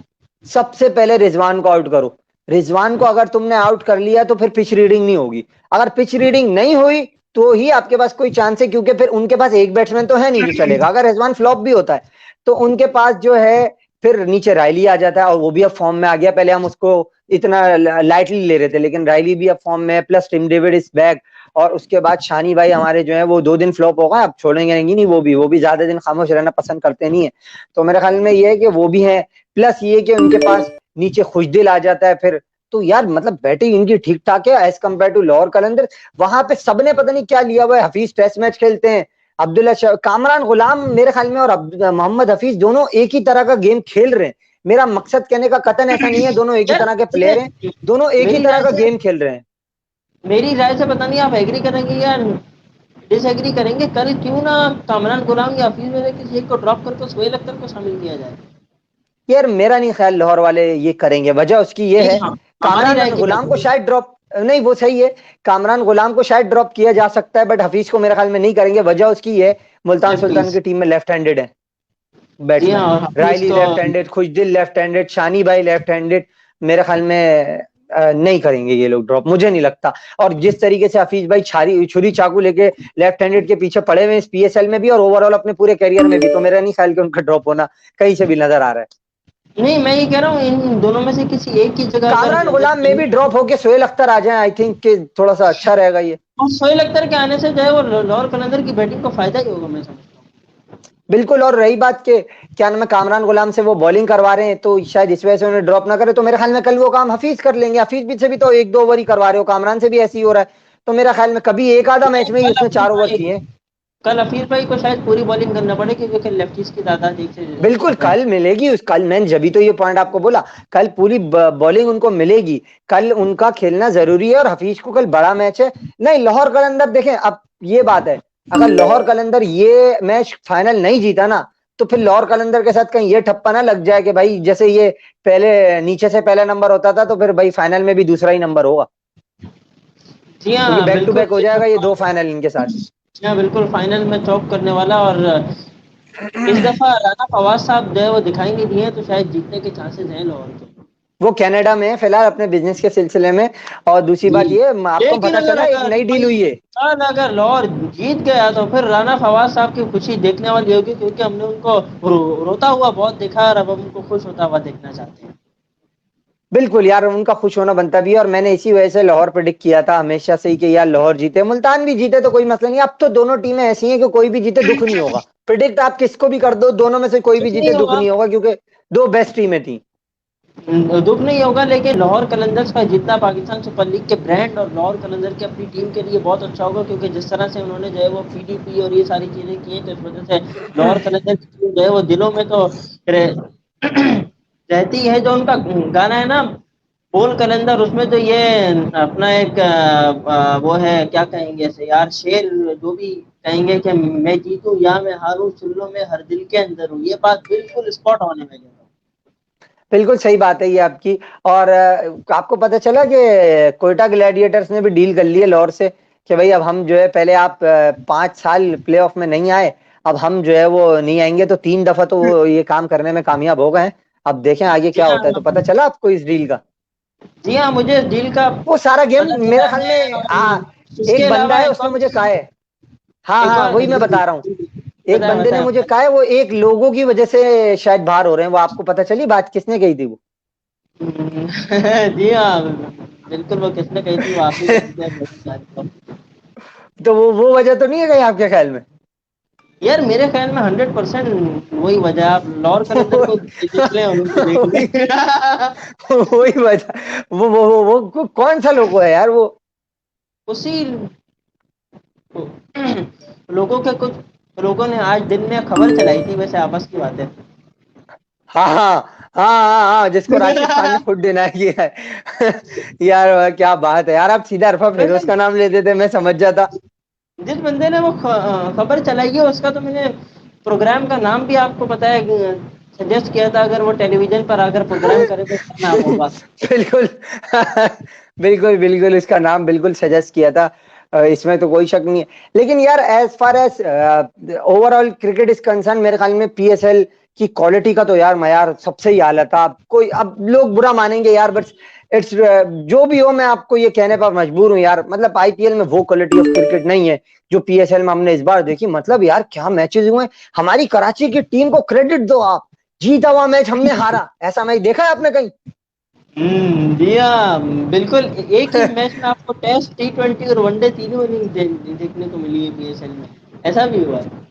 सबसे पहले रिजवान को आउट करो। रिजवान को अगर तुमने आउट कर लिया तो फिर पिच रीडिंग नहीं होगी। अगर पिच रीडिंग नहीं हुई तो ही आपके पास कोई चांस है, क्योंकि फिर उनके पास एक बैट्समैन तो है नहीं जो चलेगा। अगर रिजवान फ्लॉप भी होता है तो उनके पास जो है फिर नीचे रायली आ जाता है, और वो भी अब फॉर्म में आ गया। पहले हम उसको इतना लाइटली ले रहे थे, लेकिन रायली भी अब फॉर्म में है, plus Tim David is back. और उसके बाद शानी भाई हमारे जो है वो 2 दिन फ्लॉप होगा, अब छोड़ेंगे नहीं, वो भी ज्यादा दिन खामोश रहना पसंद करते नहीं है, तो मेरे ख्याल में ये है कि वो भी है। प्लस ये कि उनके पास नीचे खुशदिल आ जाता है फिर। तो यार मतलब बैटिंग इनकी ठीक ठाक है एज कम्पेयर टू लाहौर कलंदर। वहां पे सबने पता नहीं क्या लिया हुआ है, हफीज टेस्ट मैच खेलते हैं, कामरान गुलाम मेरे ख्याल में और मोहम्मद हफीज दोनों एक ही तरह का गेम खेल रहे हैं। मेरा मकसद कहने का कतन ऐसा नहीं है, दोनों एक ही यार तरह के प्लेयर हैं, ये दोनों एक ही मेरी तरह राय का से गेम खेल रहे हैं। मेरी राय से पता नहीं आप एग्री करेंगे या डिसएग्री करेंगे। कल क्यों ना कामरान गुलाम या हफीज में से किसी एक को ड्रॉप करके सोहेल अख्तर को शामिल किया जाए। यार मेरा नहीं ख्याल लाहौर वाले ये करेंगे, वजह उसकी ये नहीं है, हाँ, हमारी राय कामरान की गुलाम बात को है। शायद ड्रॉप नहीं, वो सही है, कामरान गुलाम को शायद ड्रॉप किया जा सकता है, बट हफीज को मेरे ख्याल में नहीं करेंगे। वजह उसकी ये है, मुल्तान सुल्तान लेफ्टीज। की टीम में लेफ्ट हैंडेड है जी हाँ, बैट्समैन, और हफीज रायली को लेफ्ट हैंडेड, खुशदिल लेफ्ट हैंडेड, शानी भाई लेफ्ट हैंडेड। मेरे ख्याल में नहीं करेंगे ये लोग ड्रॉप, मुझे नहीं लगता। और जिस तरीके से हफीज भाई छारी छुरी चाकू लेके लेफ्ट हैंडेड के पीछे पड़े हुए इस पीएसएल में भी और ओवरऑल अपने पूरे करियर में भी, तो मेरा नहीं ख्याल कि उनका ड्रॉप होना कहीं से भी नजर आ रहा है। नहीं, मैं ये कह रहा हूँ इन दोनों में से किसी एक की जगह अगर कामरान गुलाम में जैसे भी ड्रॉप होके सोहेल अख्तर आ जाए, आई थिंक कि थोड़ा सा अच्छा रहेगा ये। और सोहेल अख्तर के आने से जो है वो लाहौर कलंदर की बैटिंग को फायदा ही होगा, मैं समझता हूँ। बिल्कुल, और रही बात के क्या नाम है, कामरान गुलाम से वो बॉलिंग करवा रहे हैं तो शायद इस वजह से उन्हें ड्रॉप ना करे, तो मेरे ख्याल में कल वो काम हफीज कर लेंगे। हफीज भी से भी तो 1-2 ओवर ही करवा रहे हो, कामरान से भी ऐसे ही हो रहा है, तो मेरा ख्याल में कभी एक आधा मैच में ही कल उसने हफीज 4 ओवर भाई किए। कल हफीज भाई को शायद पूरी बॉलिंग करना पड़ेगी क्योंकि लेफ्टीज की तादाद एक से बिल्कुल ज्यादा है। कल मिलेगी उस, कल मैंने जभी तो ये पॉइंट आपको बोला, कल पूरी बॉलिंग उनको मिलेगी, कल उनका खेलना जरूरी है, और हफीज को कल बड़ा मैच है। नहीं लाहौर कलंदर देखें, अब ये बात है, अगर लाहौर कलंदर ये मैच फाइनल नहीं जीता ना, तो फिर लाहौर कलंदर के साथ कहीं ये ठप्पा ना लग जाए कि भाई जैसे ये पहले नीचे से पहला नंबर होता था तो फिर भाई फाइनल में भी दूसरा ही नंबर होगा, जी क्योंकि हाँ बैक टू बिल्कुल, बैक हो जाएगा ये 2 फाइनल इनके साथ। जी हाँ बिल्कुल, फाइनल में चौक करने वाला। और इस दफा राना फवाद साहब जो है वो दिखाई नहीं दिए, तो शायद जीतने के चांसेस हैं लाहौर के। वो कनाडा में है फिलहाल अपने बिजनेस के सिलसिले में। और दूसरी जी, बात ये, आपको लेकिन पता अगर चला एक अगर नई डील भाई हुई है। कल अगर लाहौर जीत गया तो फिर राना फवाद साहब की खुशी देखने वाली होगी, क्योंकि हमने उनको रोता हुआ बहुत देखा और अब हम उनको खुश होता हुआ देखना चाहते हैं। बिल्कुल यार, उनका खुश होना बनता भी है, और मैंने इसी वजह से लाहौर प्रेडिक्ट किया था हमेशा से ही कि यार लाहौर जीते, मुल्तान भी जीते तो कोई मसला नहीं। अब तो दोनों टीमें ऐसी हैं कि कोई भी जीते दुख नहीं होगा, प्रिडिक्ट आप किसको भी कर दो, दोनों में से कोई भी दुख जीते नहीं दुख होगा, नहीं होगा, क्योंकि दो बेस्ट टीमें थी। दुख नहीं होगा, लेकिन लाहौर कलंदर्स का जितना पाकिस्तान सुपर लीग के ब्रांड और लाहौर कलंदर की अपनी टीम के लिए बहुत अच्छा होगा, क्योंकि जिस तरह से उन्होंने जो है वो पीडीपी और ये सारी चीजें की हैं, तो इस वजह से लाहौर कलंदर की टीम जो है वो दिलों में तो रहती है। जो उनका गाना है ना बोल कलंदर, उसमें तो ये अपना एक वो है, क्या कहेंगे ऐसे यार, शेर जो भी कहेंगे कि मैं जीतूं या मैं हारूं, सुन लो मैं हर दिल के अंदर हूँ, ये बात बिल्कुल स्पॉट होने वाली है। बिल्कुल सही बात है ये आपकी। और आपको पता चला कि कोयटा ग्लैडिएटर्स ने भी डील कर ली है लाहौर से कि भाई अब हम जो है, पहले आप 5 साल प्लेऑफ में नहीं आए, अब हम जो है वो नहीं आएंगे, तो 3 दफा तो वो ये काम करने में कामयाब हो गए हैं। अब देखें आगे जी क्या होता है, तो पता हाँ, चला आपको इस डील का? जी हाँ, मुझे इस डील का वो सारा गेम पता चला मेरे ख्याल है। में और इसके एक बंदा अलावा है उसने मुझे कहा है। हाँ एक हाँ और वही मैं बता रहा हूँ, एक बंदे ने मुझे कहा है वो एक लोगों की वजह से शायद बाहर हो रहे हैं, वो आपको पता चली बात? किसने कही थी वो? जी हाँ, बिल्कुल। वो किसने कही थी वो आप ही जानते हैं। तो वो वजह तो नहीं है कहीं आपके ख्याल में? यार मेरे ख्याल में 100% वही वजह। आप लॉर कलेंदर को देख लें और उनको देख वही लें। वही वजह। वो कौन सा लोगो है यार वो? उसी लोगों के कुछ लोगों ने आज दिन में खबर चलाई थी, वैसे आपस की बात है। हाँ हाँ हाँ हाँ हाँ, जिसको राशिद खान ने खुद डिनाई किया है। यार क्या बात है यार, आप सीधा अरफा फिरोज वैसे का नाम लेते थे, मैं समझ जाता। जिस बंदे ने वो खबर चलाई है उसका तो मैंने प्रोग्राम का नाम भी आपको पता है सजेस्ट किया था, अगर वो टेलीविजन पर आकर प्रोग्राम करे तो क्या नाम होगा। बिल्कुल। बिल्कुल बिल्कुल, इसका नाम बिल्कुल सजेस्ट किया था, इसमें तो कोई शक नहीं है। लेकिन यार as far as overall cricket is concern, मेरे ख्याल में पीएसएल की क्वालिटी का तो यार मयार सबसे ही आला था। आप कोई, अब लोग बुरा मानेंगे यार, बट इट्स जो भी हो, मैं आपको ये कहने पर मजबूर हूँ यार, मतलब आईपीएल में वो क्वालिटी ऑफ क्रिकेट नहीं है जो पीएसएल में हमने इस बार देखी। मतलब यार क्या मैचेस हुए। हमारी कराची की टीम को क्रेडिट दो आप, जीता हुआ मैच हमने हारा, ऐसा मैच देखा है आपने कहीं? जी हाँ, बिल्कुल। एक ही मैच में आपको टेस्ट, टी20 और वनडे तीनों इनिंग देखने को मिली है पीएसएल में। ऐसा भी हुआ है।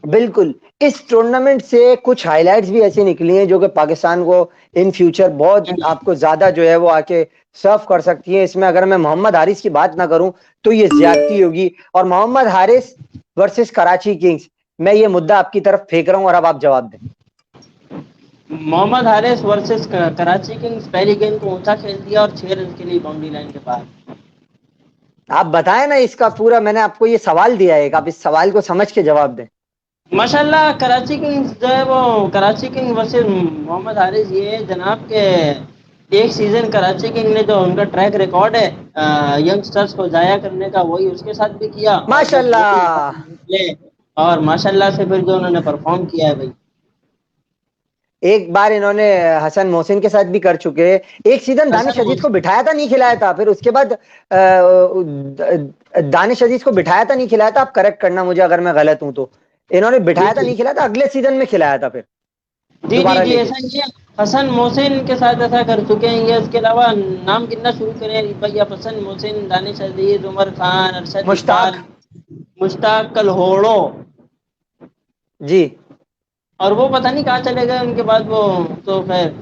बिल्कुल। इस टूर्नामेंट से कुछ हाइलाइट्स भी ऐसी निकली हैं जो कि पाकिस्तान को इन फ्यूचर बहुत आपको ज्यादा जो है वो आके सर्व कर सकती है। इसमें अगर मैं मोहम्मद हारिस की बात ना करूं तो ये ज्यादती होगी। और मोहम्मद हारिस वर्सेस कराची किंग्स, मैं ये मुद्दा आपकी तरफ फेंक रहा हूं और अब आप जवाब दें। मोहम्मद हारिस वर्सेस कराची किंग्स, पहली गेंद को ऊंचा खेल दिया और 6 रन के लिए बाउंड्री लाइन के पार। आप बताएं ना इसका पूरा, मैंने आपको ये सवाल दिया है, आप इस सवाल को समझ के जवाब दें। माशाल्लाह कराची किंग्स जो है वो, कराची किंग वर्सेस मोहम्मद हारिस, ये जनाब के एक सीजन कराची किंग ने जो उनका ट्रैक रिकॉर्ड है यंगस्टर्स को जाया करने का, वही उसके साथ भी किया। और जब वो भी माशाल्लाह। निकले और माशाल्लाह से फिर जो उन्होंने परफॉर्म किया है भाई। एक बार इन्होंने हसन मोहसिन के साथ भी कर चुके हैं। एक सीजन दानिश हसन अजीज को बिठाया था, नहीं खिलाया था, फिर उसके बाद दानिश अजीज को बिठाया था, नहीं खिलाया था, आप करेक्ट करना मुझे अगर मैं गलत हूं तो। इन्होंने जी बिठाया था, जी नहीं खिलाया था, अगले सीजन में खिलाया था फिर जी जी दोबारा जी, लेके। ऐसा ही है। हसन मोहसिन के साथ ऐसा कर चुके हैं ये। इसके अलावा नाम गिनना शुरू करें भाई, आप हसन मोहसिन, दानिश अजीज, उमर खान, अरशद मुश्ताक। इकबाल, मुश्ताक कलहोड़ो, जी। और वो पता नहीं कहाँ चले गए उनके बाद। वो तो खैर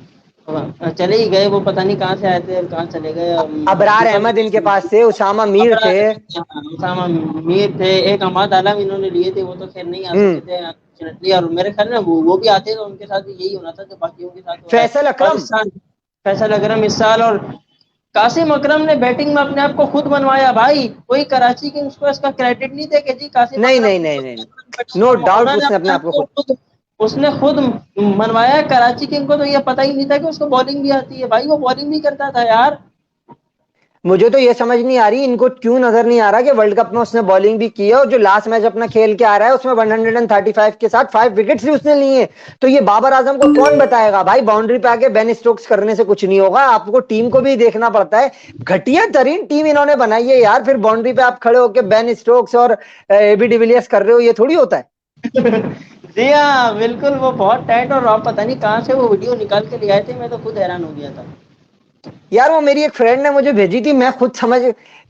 चले ही गए। वो पता नहीं कहाँ से आए थे और कहाँ चले गए। अबरार उनका भी अहमद इनके पास थे, उसामा मीर थे। अबरार अहमद, हाँ, उसामा मीर थे। एक अहमद आलम इन्होंने लिए थे, वो तो खैर नहीं आ सके हम्म। थे अनफॉर्चुनेटली। और मेरे ख्याल में वो भी आते तो उनके साथ भी यही होना था जो बाकियों के साथ हो रहा है। फैसल और अकरम। इस साल फैसल अकरम इस साल, और कासिम अकरम ने बैटिंग में अपने आप को खुद बनवाया भाई। कोई कराची किंग्स को इसका क्रेडिट नहीं दे कि जी कासिम नहीं अकरम नहीं की नहीं नहीं, बैटिंग नो में डाउट उन्होंने उसने अपने अपने आप आप को को खुद। खुद उसने खुद मनवाया। कराची किंग को तो ये पता ही नहीं था कि उसको बॉलिंग भी आती है भाई। वो बॉलिंग भी करता था यार। मुझे तो ये समझ नहीं आ रही इनको क्यों नजर नहीं आ रहा कि वर्ल्ड कप में उसने बॉलिंग भी की है, और जो लास्ट मैच अपना खेल के आ रहा है उसमें 135 के साथ 5 विकेट्स भी उसने लिए हैं। तो ये बाबर आजम को कौन बताएगा भाई, बाउंड्री पे आके बेन स्टोक्स करने से कुछ नहीं होगा, आपको टीम को भी देखना पड़ता है। घटिया तरीन टीम इन्होंने बनाई है यार, फिर बाउंड्री पे आप खड़े होकर बेन स्टोक्स और एबी डिविलियर्स कर रहे हो, ये थोड़ी होता है। जी हाँ, बिल्कुल। वो बहुत टाइट, और आप पता नहीं कहाँ से वो वीडियो निकाल के ले आए थे। मैं तो खुद हैरान हो गया था। यार वो मेरी एक फ्रेंड ने मुझे भेजी थी, मैं खुद समझ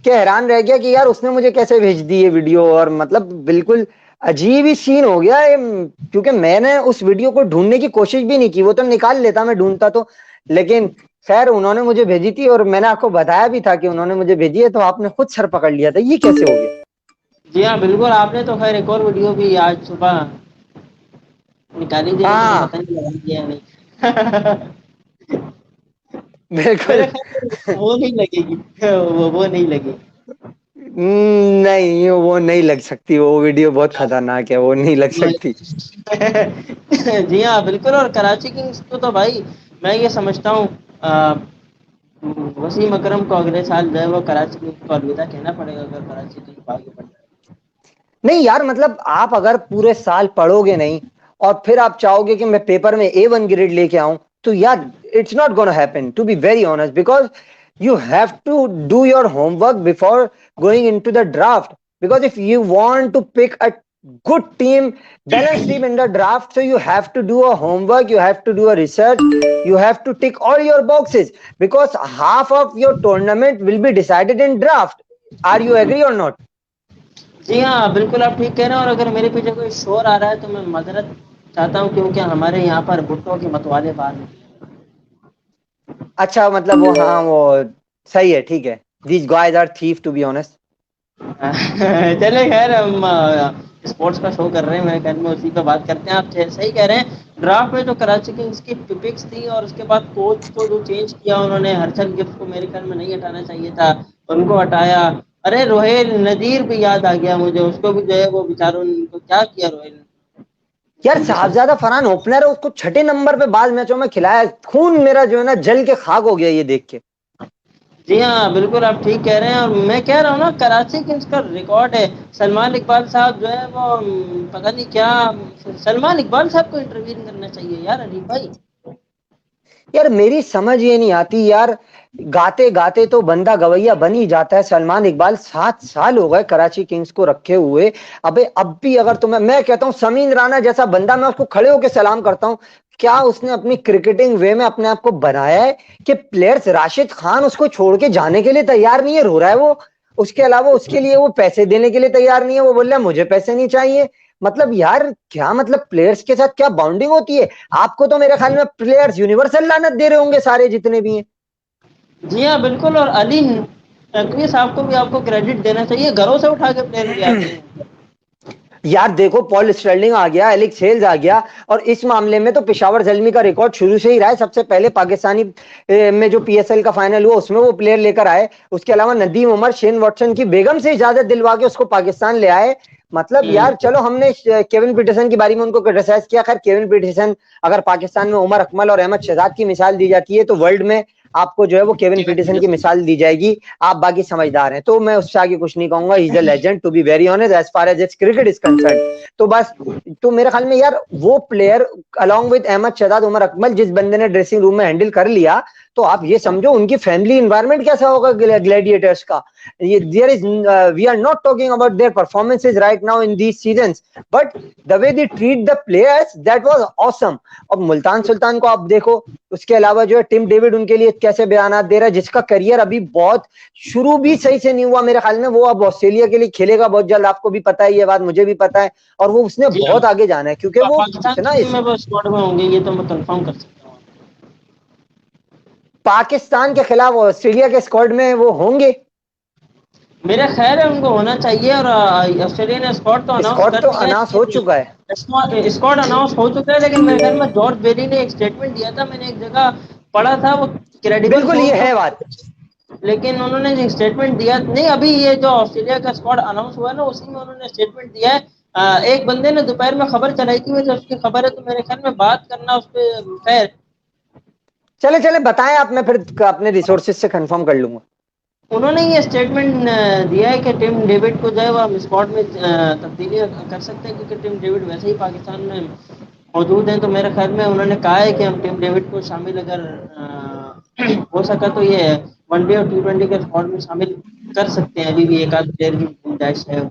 के हैरान रह गया कि यार उसने मुझे कैसे भेज दी ये वीडियो, और मतलब बिल्कुल अजीब ही सीन हो गया ये। क्योंकि मैंने उस वीडियो को ढूंढने की कोशिश भी नहीं की, वो तो निकाल लेता मैं ढूंढता तो। लेकिन खैर उन्होंने मुझे भेजी थी और मैंने आपको बताया भी था कि उन्होंने मुझे भेजी है, तो आपने खुद सर पकड़ लिया था, ये कैसे हो गया? जी हाँ, बिल्कुल। आपने तो खैर एक और वीडियो भी आज सुबह निकाली थी, लेकिन वो हाँ। पता नहीं लगा दिया या नहीं। बिल्कुल। मेरे ख्याल में वो नहीं लगेगी। वो नहीं लगेगी। नहीं वो नहीं लग सकती, वो वीडियो बहुत खतरनाक है, वो नहीं लग सकती। जी हाँ, बिल्कुल। और कराची किंग्स तो भाई मैं ये समझता हूँ वसीम अकरम को अगले साल जो है वो कराची किंग्स को अलविदा कहना पड़ेगा, अगर कराची किंग्स आगे बढ़ जाए। नहीं यार, मतलब आप अगर पूरे साल पढ़ोगे नहीं और फिर आप चाहोगे कि मैं पेपर में A1 ग्रेड लेके आऊं, तो यार it's not gonna happen, to be very honest, because you have to do your homework before going into the draft, because if you want to pick a good team, balanced team in the draft. So you have to do a homework, you have to do a research, you have to tick all your boxes because half of your tournament will be decided in draft. Are you agree or not? जी हाँ, बिल्कुल आप ठीक कह रहे हैं। और अगर मेरे पीछे कोई शोर आ रहा है तो मैं माजरत चाहता हूँ, क्योंकि हमारे यहाँ पर भुट्टो के मतवाले बाहर निकले। अच्छा, मतलब वो, हाँ वो सही है, ठीक है। These guys are thief to be honest. चले खैर, हम स्पोर्ट्स का शो कर रहे हैं, मेरे ख्याल में उसी पे बात करते हैं। आप सही कह रहे हैं, ड्राफ्ट में जो कराची किंग्स की पिक्स थी और उसके बाद कोच को जो चेंज किया उन्होंने, हरचंद गिफ्ट को मेरे ख्याल में नहीं हटाना चाहिए था, उनको हटाया। अरे रोहेल नदीर भी याद आ गया मुझे, उसको भी जो है वो बेचारों ने उनको क्या किया रोहेल यार उनके साथ। साहबजादा फरहान ओपनर है, उसको छठे नंबर पे बाद मैचों में खिलाया, खून मेरा जो है ना जल के खाक हो गया ये देख के। जी हाँ, बिल्कुल आप ठीक कह रहे हैं। और मैं कह रहा हूँ ना, कराची किंग्स का रिकॉर्ड है, सलमान इकबाल साहब जो है वो पता नहीं क्या, सलमान इकबाल साहब को इंटरव्यू करना चाहिए यार अली भाई। यार मेरी समझ ये नहीं आती यार, गाते गाते तो बंदा गवैया बन ही जाता है। सलमान इकबाल 7 साल हो गए कराची किंग्स को रखे हुए। अबे अब भी अगर तुम्हें, मैं कहता हूँ समीन राणा जैसा बंदा, मैं उसको खड़े होकर सलाम करता हूँ। क्या उसने अपनी क्रिकेटिंग वे में अपने आप को बनाया है कि प्लेयर्स, राशिद खान उसको छोड़ के जाने के लिए तैयार नहीं है, रो रहा है वो। उसके अलावा उसके लिए वो पैसे देने के लिए तैयार नहीं है, वो बोल रहा है मुझे पैसे नहीं चाहिए। मतलब यार क्या, मतलब प्लेयर्स के साथ क्या बाउंडिंग होती है। आपको तो मेरे ख्याल में प्लेयर्स यूनिवर्सल लानत दे रहे होंगे सारे जितने भी हैं। जी हाँ, बिल्कुल। और अली नकवी साहब को भी आपको क्रेडिट देना चाहिए, घरों से उठा के प्लेयर ले आते हैं। यार देखो, पॉल स्टर्लिंग आ गया, एलेक्स हेल्स आ गया, और इस मामले में तो पेशावर जल्मी का रिकॉर्ड शुरू से ही रहा है। सबसे पहले पाकिस्तानी में जो पीएसएल का फाइनल हुआ उसमें वो प्लेयर लेकर आए। उसके अलावा नदीम उमर शेन वॉटसन की बेगम से इजाजत दिलवा के उसको पाकिस्तान ले आए। मतलब यार चलो, हमने केविन पीटरसन की बारी में उनको क्रिटिसाइज किया, खैर केविन पीटरसन, अगर पाकिस्तान में उमर अकमल और अहमद शहजाद की मिसाल दी जाती है तो वर्ल्ड में आपको जो है वो केविन पीटरसन की मिसाल दी जाएगी। आप बाकी समझदार हैं तो मैं उससे आगे कुछ नहीं कहूंगा। Is a legend to be very honest as far as it's cricket is concern. तो बस, तो मेरे ख्याल में यार वो player along with Ahmed Shehzad, Umar Akmal, जिस बंदे ने ड्रेसिंग रूम में हैंडल कर लिया, तो आप ये समझो उनकी फैमिली इन्वायरमेंट कैसा होगा ग्लैडिएटर्स का। ये there is, we are not talking about their performances right now in these seasons, but the way they treat the players, that was awesome. अब मुल्तान सुल्तान को आप देखो, उसके अलावा जो है टिम डेविड उनके लिए कैसे बयान दे रहा है, जिसका करियर अभी बहुत शुरू भी सही से नहीं हुआ मेरे ख्याल में। वो अब ऑस्ट्रेलिया के लिए खेलेगा बहुत जल्द, आपको भी पता है ये बात, मुझे भी पता है। और वो उसने जी हाँ, बहुत आगे जाना है क्योंकि वो पाकिस्तान इतना की टीम में वो स्क्वाड में होंगे, ये तो मैं कंफर्म कर सकता हूँ। पाकिस्तान के खिलाफ ऑस्ट्रेलिया के स्क्वाड में वो होंगे। मेरा ख्याल है उनको होना चाहिए। और ऑस्ट्रेलिया ने स्क्वाड तो अनाउंस स्क्वाड कर तो दिया अनाउंस हो है, चुका है। लेकिन स्क्वाड अनाउंस हो चुका है, लेकिन मेरे ख्याल में जॉर्ज बेरी ने एक स्टेटमेंट दिया था, मैंने एक जगह पढ़ा था, वो क्रेडिबल बिल्कुल ये सोर्स है तो, बात। लेकिन उन्होंने जो स्टेटमेंट दिया नहीं, अभी ये जो ऑस्ट्रेलिया का स्क्वाड अनाउंस हुआ है ना, उसी में उन्होंने स्टेटमेंट दिया है। एक बंदे ने दोपहर में खबर चलाई थी, वैसे उसकी खबर है तो मेरे ख्याल में बात करना उस पर खैर। चले चले बताएं आप, मैं फिर अपने रिसोर्सेज से कंफर्म कर लूंगा। उन्होंने ये स्टेटमेंट दिया है कि टिम डेविड को जो है वो हम स्क्वाड में तब्दीली कर सकते हैं, क्योंकि टिम डेविड वैसे ही पाकिस्तान में मौजूद हैं। तो मेरे ख्याल में उन्होंने कहा है कि हम टिम डेविड को शामिल अगर हो सका तो ये वनडे और T20 के स्क्वाड में शामिल कर सकते हैं। अभी भी एक आध प्लेयर की गुंजाइश है।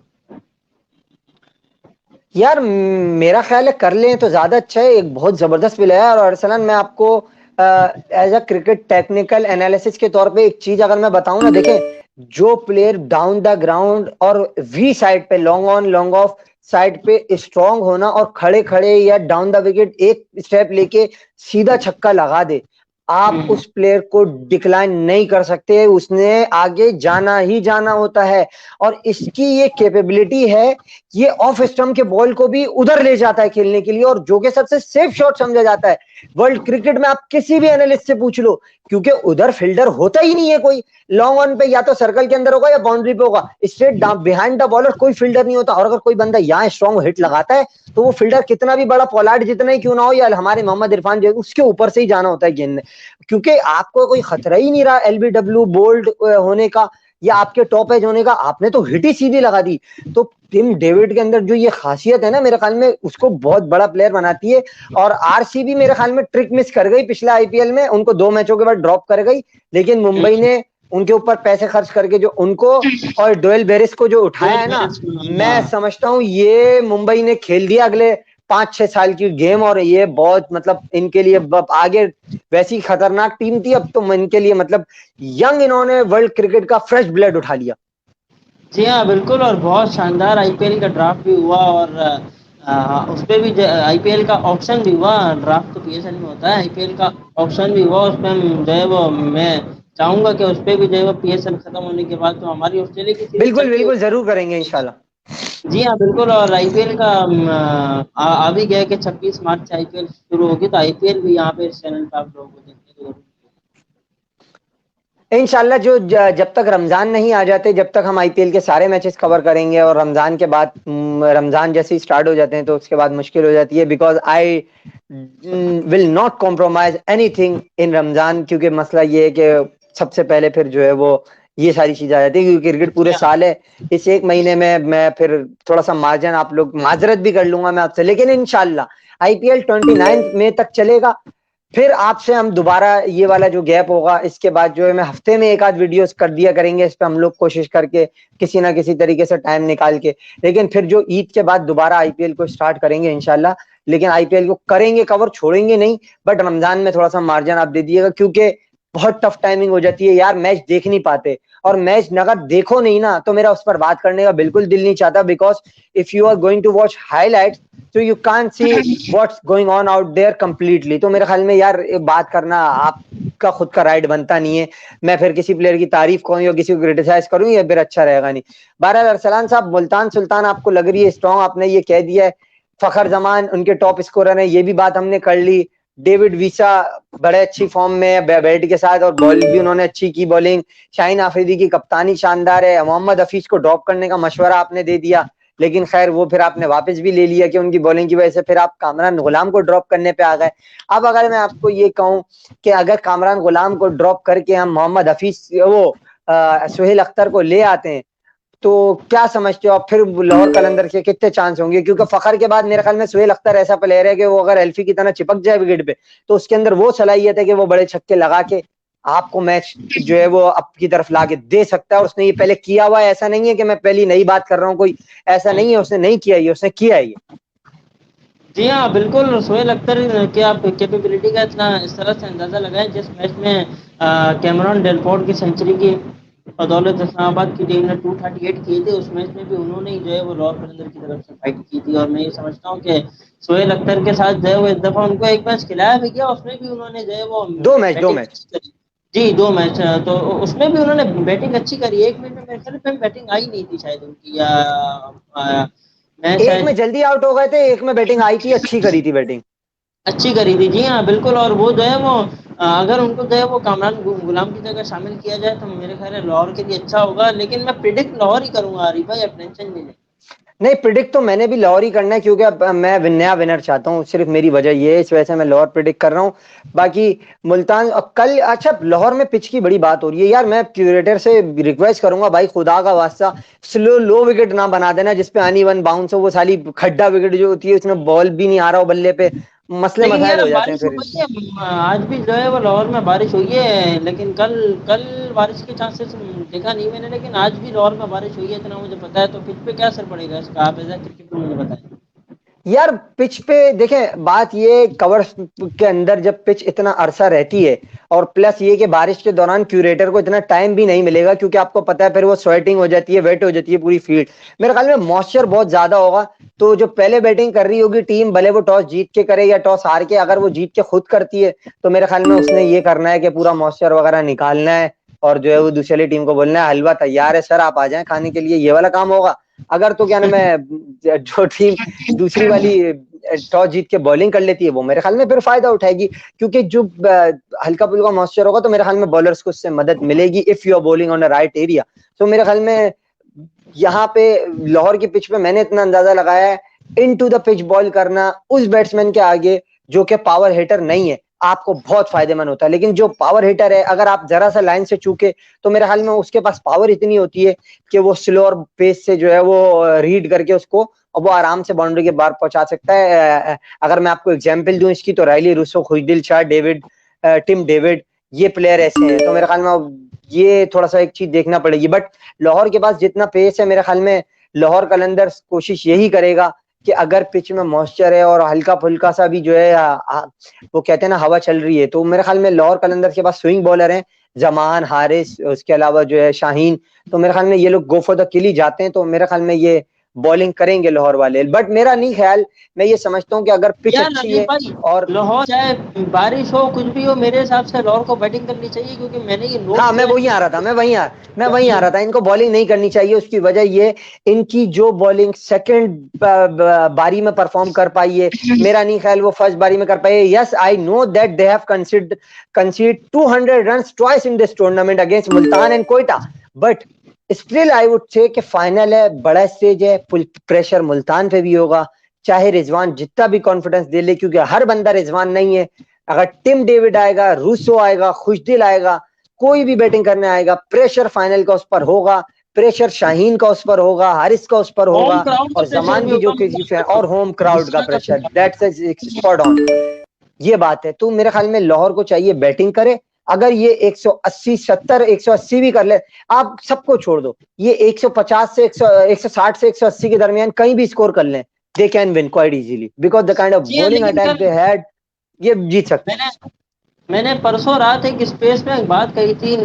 यार मेरा ख्याल है कर लें तो ज्यादा अच्छा है, एक बहुत जबरदस्त प्लेयर है। और अरसलन मैं आपको as a cricket technical analysis के तौर पे एक चीज अगर मैं बताऊं ना, देखें, जो प्लेयर डाउन द ग्राउंड और वी साइड पे, long on long off side पे स्ट्रांग होना और खड़े खड़े या डाउन द विकेट एक स्टेप लेके सीधा छक्का लगा दे, आप उस प्लेयर को डिक्लाइन नहीं कर सकते, उसने आगे जाना ही जाना होता है। और इसकी ये कैपेबिलिटी है, ये ऑफ स्टंप के बॉल को भी उधर ले जाता है खेलने के लिए, और जो कि सबसे सेफ शॉट समझा जाता है वर्ल्ड क्रिकेट में। आप किसी भी एनालिस्ट से पूछ लो, क्योंकि उधर फील्डर होता ही नहीं है कोई। लॉन्ग ऑन पे या तो सर्कल के अंदर होगा या बाउंड्री पे होगा, स्ट्रेट बिहाइंड द बॉलर कोई फील्डर नहीं होता। और अगर कोई बंदा यहाँ स्ट्रॉन्ग हिट लगाता है तो वो फील्डर कितना भी बड़ा, पोलार्ड जितना ही क्यों ना हो या हमारे मोहम्मद इरफान जो, उसके ऊपर से ही जाना होता है गेंद ने, क्योंकि आपको कोई खतरा ही नहीं रहा एलबीडब्ल्यू बोल्ड होने का या आपके टॉप एज होने का, आपने तो हिट ही सीधी लगा दी। तो टिम डेविड के अंदर जो ये खासियत है ना, मेरे ख्याल में उसको बहुत बड़ा प्लेयर बनाती है। और आरसीबी मेरे ख्याल में ट्रिक मिस कर गई पिछले आईपीएल में, उनको 2 मैचों के बाद ड्रॉप कर गई, लेकिन मुंबई ने उनके ऊपर पैसे खर्च करके जो उनको और डोएल बेरिस को जो उठाया है ना, मैं समझता हूँ ये मुंबई ने खेल दिया अगले 5-6 साल की गेम, और ये बहुत मतलब इनके लिए आगे वैसी खतरनाक टीम थी, अब तो इनके लिए मतलब यंग इन्होंने वर्ल्ड क्रिकेट का फ्रेश ब्लड उठा लिया। जी हाँ बिल्कुल, और बहुत शानदार आईपीएल का ड्राफ्ट भी हुआ, और उस पर भी आईपीएल का ऑक्शन भी हुआ। ड्राफ्ट तो पीएसएल में होता है, आईपीएल का ऑक्शन भी हुआ। उसमें हम जो है वो मैं चाहूंगा कि उस पर भी जो है वो पीएसएल खत्म होने के बाद तो हमारी ऑस्ट्रेलिया की सीरीज बिल्कुल चलती हो। बिल्कुल जरूर करेंगे इंशाल्लाह। जी हाँ बिल्कुल, और आईपीएल का आ भी गया कि 26 मार्च से आईपीएल शुरू होगी, तो आईपीएल भी यहाँ पे इस चैनल पे आप लोगों को देखने को जरूर। इंशाल्लाह जब तक रमजान नहीं आ जाते, जब तक हम आईपीएल के सारे मैचेस कवर करेंगे, और रमजान के बाद रमजान जैसे ही स्टार्ट हो जाते हैं तो उसके बाद मुश्किल हो जाती है, because I will not compromise anything in Ramzan, क्योंकि मसला ये है कि सबसे पहले फिर जो है वो ये सारी चीजें आ जाती है, क्योंकि क्रिकेट पूरे साल है, इस एक महीने में मैं फिर थोड़ा सा मार्जिन आप लोग माजरत भी कर लूंगा मैं आपसे, लेकिन इंशाल्लाह आईपीएल 29 मई तक चलेगा। फिर आपसे हम दोबारा ये वाला जो गैप होगा इसके बाद जो है मैं हफ्ते में एक आध वीडियोस कर दिया करेंगे इस पे हम लोग, कोशिश करके किसी ना किसी तरीके से टाइम निकाल के, लेकिन फिर जो ईद के बाद दोबारा आईपीएल को स्टार्ट करेंगे इंशाल्लाह। लेकिन आईपीएल को करेंगे कवर, छोड़ेंगे नहीं, बट रमजान में थोड़ा सा मार्जिन आप दे दिएगा, क्योंकि बहुत टफ टाइमिंग हो जाती है यार, मैच देख नहीं पाते, और मैच अगर देखो नहीं ना तो मेरा उस पर बात करने का बिल्कुल दिल नहीं चाहता, because if you are going to watch highlights तो you can't see what's going on out there completely. तो मेरे ख्याल में यार बात करना आपका खुद का राइट बनता नहीं है, मैं फिर किसी प्लेयर की तारीफ करूं या किसी को क्रिटिसाइज करूं, ये फिर अच्छा रहेगा नहीं। बहरहाल अरसलान साहब, मुल्तान सुल्तान आपको लग रही है स्ट्रॉन्ग, आपने ये कह दिया है, फखर जमान उनके टॉप स्कोरर है, ये भी बात हमने कर ली। डेविड वीसा बड़े अच्छी फॉर्म में बैट के साथ, और बॉल भी उन्होंने अच्छी की बॉलिंग। शाहीन आफरीदी की कप्तानी शानदार है। मोहम्मद हफीज को ड्रॉप करने का मशवरा आपने दे दिया, लेकिन खैर वो फिर आपने वापस भी ले लिया कि उनकी बॉलिंग की वजह से फिर आप कामरान गुलाम को ड्रॉप करने पे आ गए। अब अगर मैं आपको ये कहूं कि अगर कामरान गुलाम को ड्रॉप करके हम मोहम्मद हफीज वो सुहेल अख्तर को ले आते हैं, तो क्या समझते हो आप फिर लाहौर कलंदर के कितने चांस होंगे? क्योंकि फखर के बाद मेरे ख्याल में सुहेल अख्तर ऐसा प्लेयर है कि वो अगर एल्फी की तरह चिपक जाए विकेट पे तो उसके अंदर वो सलाहियत है कि वो बड़े छक्के लगा के आपको मैच जो है वो आपकी तरफ लाके दे सकता है, और उसने ये पहले किया हुआ है, ऐसा नहीं है कि मैं पहली नई बात कर रहा हूँ, कोई ऐसा नहीं है उसने नहीं किया, ये उसने किया है। जी हाँ बिल्कुल, सोहेल अख्तर के आप कैपेबिलिटी का इतना इस तरह से अंदाजा लगाएं, जिस मैच में कैमरॉन डेलपोर्ट की सेंचुरी की बदौलत इस्लामाबाद की टीम ने 238 किए थे, उस मैच में भी उन्होंने जो है वो लाहौर कलंदर की तरफ से फाइट की थी। और मैं ये समझता हूँ कि सोहेल अख्तर के साथ जो है वो इस दफा उनको एक मैच खिलाया भी गया, उसमें भी उन्होंने जो है वो दो मैच जी 2 मैच, तो उसमें भी उन्होंने बैटिंग अच्छी करी। एक मैच में मेरे ख्याल में बैटिंग आई नहीं थी शायद उनकी, या मैं एक में शायद जल्दी आउट हो गए थे, एक में बैटिंग आई थी, अच्छी करी थी बैटिंग। अच्छी करी थी। जी हाँ बिल्कुल, और वो जो है वो अगर उनको जो है वो कामरान गुलाम की जगह शामिल किया जाए तो मेरे ख्याल है लाहौर के लिए अच्छा होगा, लेकिन मैं प्रिडिक्ट लाहौर ही करूंगा आरिफ भाई, आप टेंशन नहीं लें। नहीं, प्रिडिक्ट तो मैंने भी लाहौर ही करना है, क्योंकि अब मैं नया विनर चाहता हूँ, सिर्फ मेरी वजह ये है, इस वजह से मैं लाहौर प्रिडिक्ट कर रहा हूँ। बाकी मुल्तान कल, अच्छा लाहौर में पिच की बड़ी बात हो रही है यार, मैं क्यूरेटर से रिक्वेस्ट करूंगा भाई खुदा का वास्ता स्लो लो विकेट ना बना देना जिसपे आनी वन बाउंस हो, वो साली खड्डा विकेट जो होती है उसमें बॉल भी नहीं आ रहा हो बल्ले पे, मसले लेकिन मसाइल यार हो जाते हैं बारिश हो फिर। गई है, आज भी जो है वो लाहौर में बारिश हुई है, लेकिन कल कल बारिश के चांसेस देखा नहीं मैंने, लेकिन आज भी लाहौर में बारिश हुई है, इतना मुझे पता है। तो पिच पे क्या असर पड़ेगा इसका, आप एज क्रिकेटर मुझे बताएं। यार पिच पे देखें, बात ये कवर के अंदर जब पिच इतना अरसा रहती है, और प्लस ये कि बारिश के दौरान क्यूरेटर को इतना टाइम भी नहीं मिलेगा, क्योंकि आपको पता है फिर वो स्वेटिंग हो जाती है, वेट हो जाती है पूरी फील्ड, मेरे ख्याल में मॉइस्चर बहुत ज्यादा होगा। तो जो पहले बैटिंग कर रही होगी टीम, भले वो टॉस जीत के करे या टॉस हार के, अगर वो जीत के खुद करती है तो मेरे ख्याल में उसने ये करना है कि पूरा मॉइस्चर वगैरह निकालना है, और जो है वो दूसरी टीम को बोलना है हलवा तैयार है सर, आप आ जाएं खाने के लिए, ये वाला काम होगा। अगर तो क्या नाम है, जो टीम दूसरी वाली टॉस जीत के बॉलिंग कर लेती है वो मेरे ख्याल में फिर फायदा उठाएगी, क्योंकि जो हल्का फुल्का मॉइस्चर होगा तो मेरे ख्याल में बॉलर्स को उससे मदद मिलेगी if you are bowling on the right area. तो मेरे ख्याल में यहाँ पे लाहौर की पिच पे मैंने इतना अंदाजा लगाया है, इन टू द पिच बॉल करना उस बैट्समैन के आगे जो कि पावर हिटर नहीं है आपको बहुत फायदेमंद होता है, लेकिन जो पावर हिटर है अगर आप जरा सा लाइन से चूके तो मेरे ख्याल में उसके पास पावर इतनी होती है कि वो स्लो और पेस से जो है वो रीड करके उसको, और वो आराम से बाउंड्री के बाहर पहुंचा सकता है। अगर मैं आपको एग्जांपल दूं इसकी तो रायली रूसो, खुशदिल शाह, डेविड टिम डेविड, ये प्लेयर ऐसे हैं, तो मेरे ख्याल में ये थोड़ा सा एक चीज देखना पड़ेगी। बट लाहौर के पास जितना पेस है, मेरे ख्याल में लाहौर कलंदर्स कोशिश यही करेगा कि अगर पिच में मॉइस्चर है और हल्का फुल्का सा भी जो है वो कहते हैं ना हवा चल रही है, तो मेरे ख्याल में लाहौर कलंदर्स के पास स्विंग बॉलर हैं, जमान, हारिस, उसके अलावा जो है शाहीन। तो मेरे ख्याल में ये लोग गो फॉर द किल ही जाते हैं, तो मेरे ख्याल में ये बॉलिंग करेंगे लाहौर वाले। बट मेरा नहीं ख्याल, मैं ये समझता हूँ कि अगर पिच यार अच्छी रमीज है भाई, और लाहौर चाहे बारिश हो कुछ भी हो, मेरे हिसाब से लाहौर को बैटिंग करनी चाहिए, क्योंकि मैंने ये नोट हाँ, मैं किया है वही आ रहा था, मैं वही आ कि रहा था, इनको बॉलिंग नहीं करनी चाहिए। उसकी वजह ये, इनकी जो बॉलिंग सेकंड बारी में परफॉर्म कर पाई है, मेरा नहीं ख्याल वो फर्स्ट बारी में कर पाई है। Yes, I know that they have कंसीड 200 runs twice in this tournament against Multan and Quetta, but still I would say कि फाइनल है, बड़ा स्टेज है, फुल प्रेशर मुल्तान पे भी होगा, चाहे रिजवान जितना भी कॉन्फिडेंस दे ले, क्योंकि हर बंदा रिजवान नहीं है। अगर टिम डेविड आएगा, रूसो आएगा, खुशदिल आएगा, कोई भी बैटिंग करने आएगा, प्रेशर फाइनल का उस पर होगा, प्रेशर शाहीन का उस पर होगा, हारिस का उस पर होम होगा, क्राउड का और प्रेशर जमान भी की जो होगा किसी फैन और होम क्राउड का गुस्सा का pressure, pressure. That's spot on. ये बात है। तो मेरे ख्याल में लाहौर को चाहिए बैटिंग करे। अगर ये 180 70 180 भी कर ले, आप सबको छोड़ दो, ये 150 से 160 से 180 के दरमियान कहीं भी स्कोर कर लें, they can win quite easily because the kind of जी हाँ, बॉलिंग लेकिन अटैक कल दे हैड, ये जीत सकते हैं। मैंने मैंने परसों रात एक स्पेस में एक बात कही थी,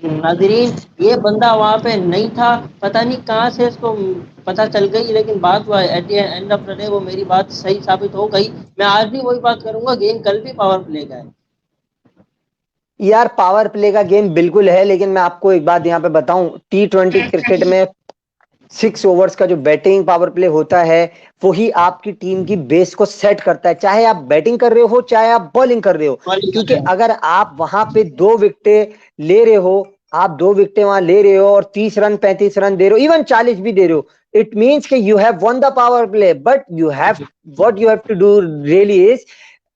नाजरीन, ये बंदा वहां पे नहीं था, पता नहीं कहाँ से इसको पता चल गई, लेकिन बात हुआ at the end of the day वो मेरी बात सही साबित हो गई। मैं आज भी वही बात करूंगा, गेम कल भी पावर प्ले का है। यार पावर प्ले का गेम बिल्कुल है, लेकिन मैं आपको एक बात यहाँ पे बताऊं, T20 क्रिकेट में 6 ओवर्स का जो बैटिंग पावर प्ले होता है, वही आपकी टीम की बेस को सेट करता है, चाहे आप बैटिंग कर रहे हो चाहे आप बॉलिंग कर रहे हो। बॉलिंग कर क्योंकि रहे हैं। अगर आप वहां पे 2 विकेटें ले रहे हो, आप 2 विकेटें वहां ले रहे हो और 30 रन 35 रन दे रहे हो, इवन 40 भी दे रहे हो, इट मीन्स कि you have won the power play. But you have, what you have to do really is,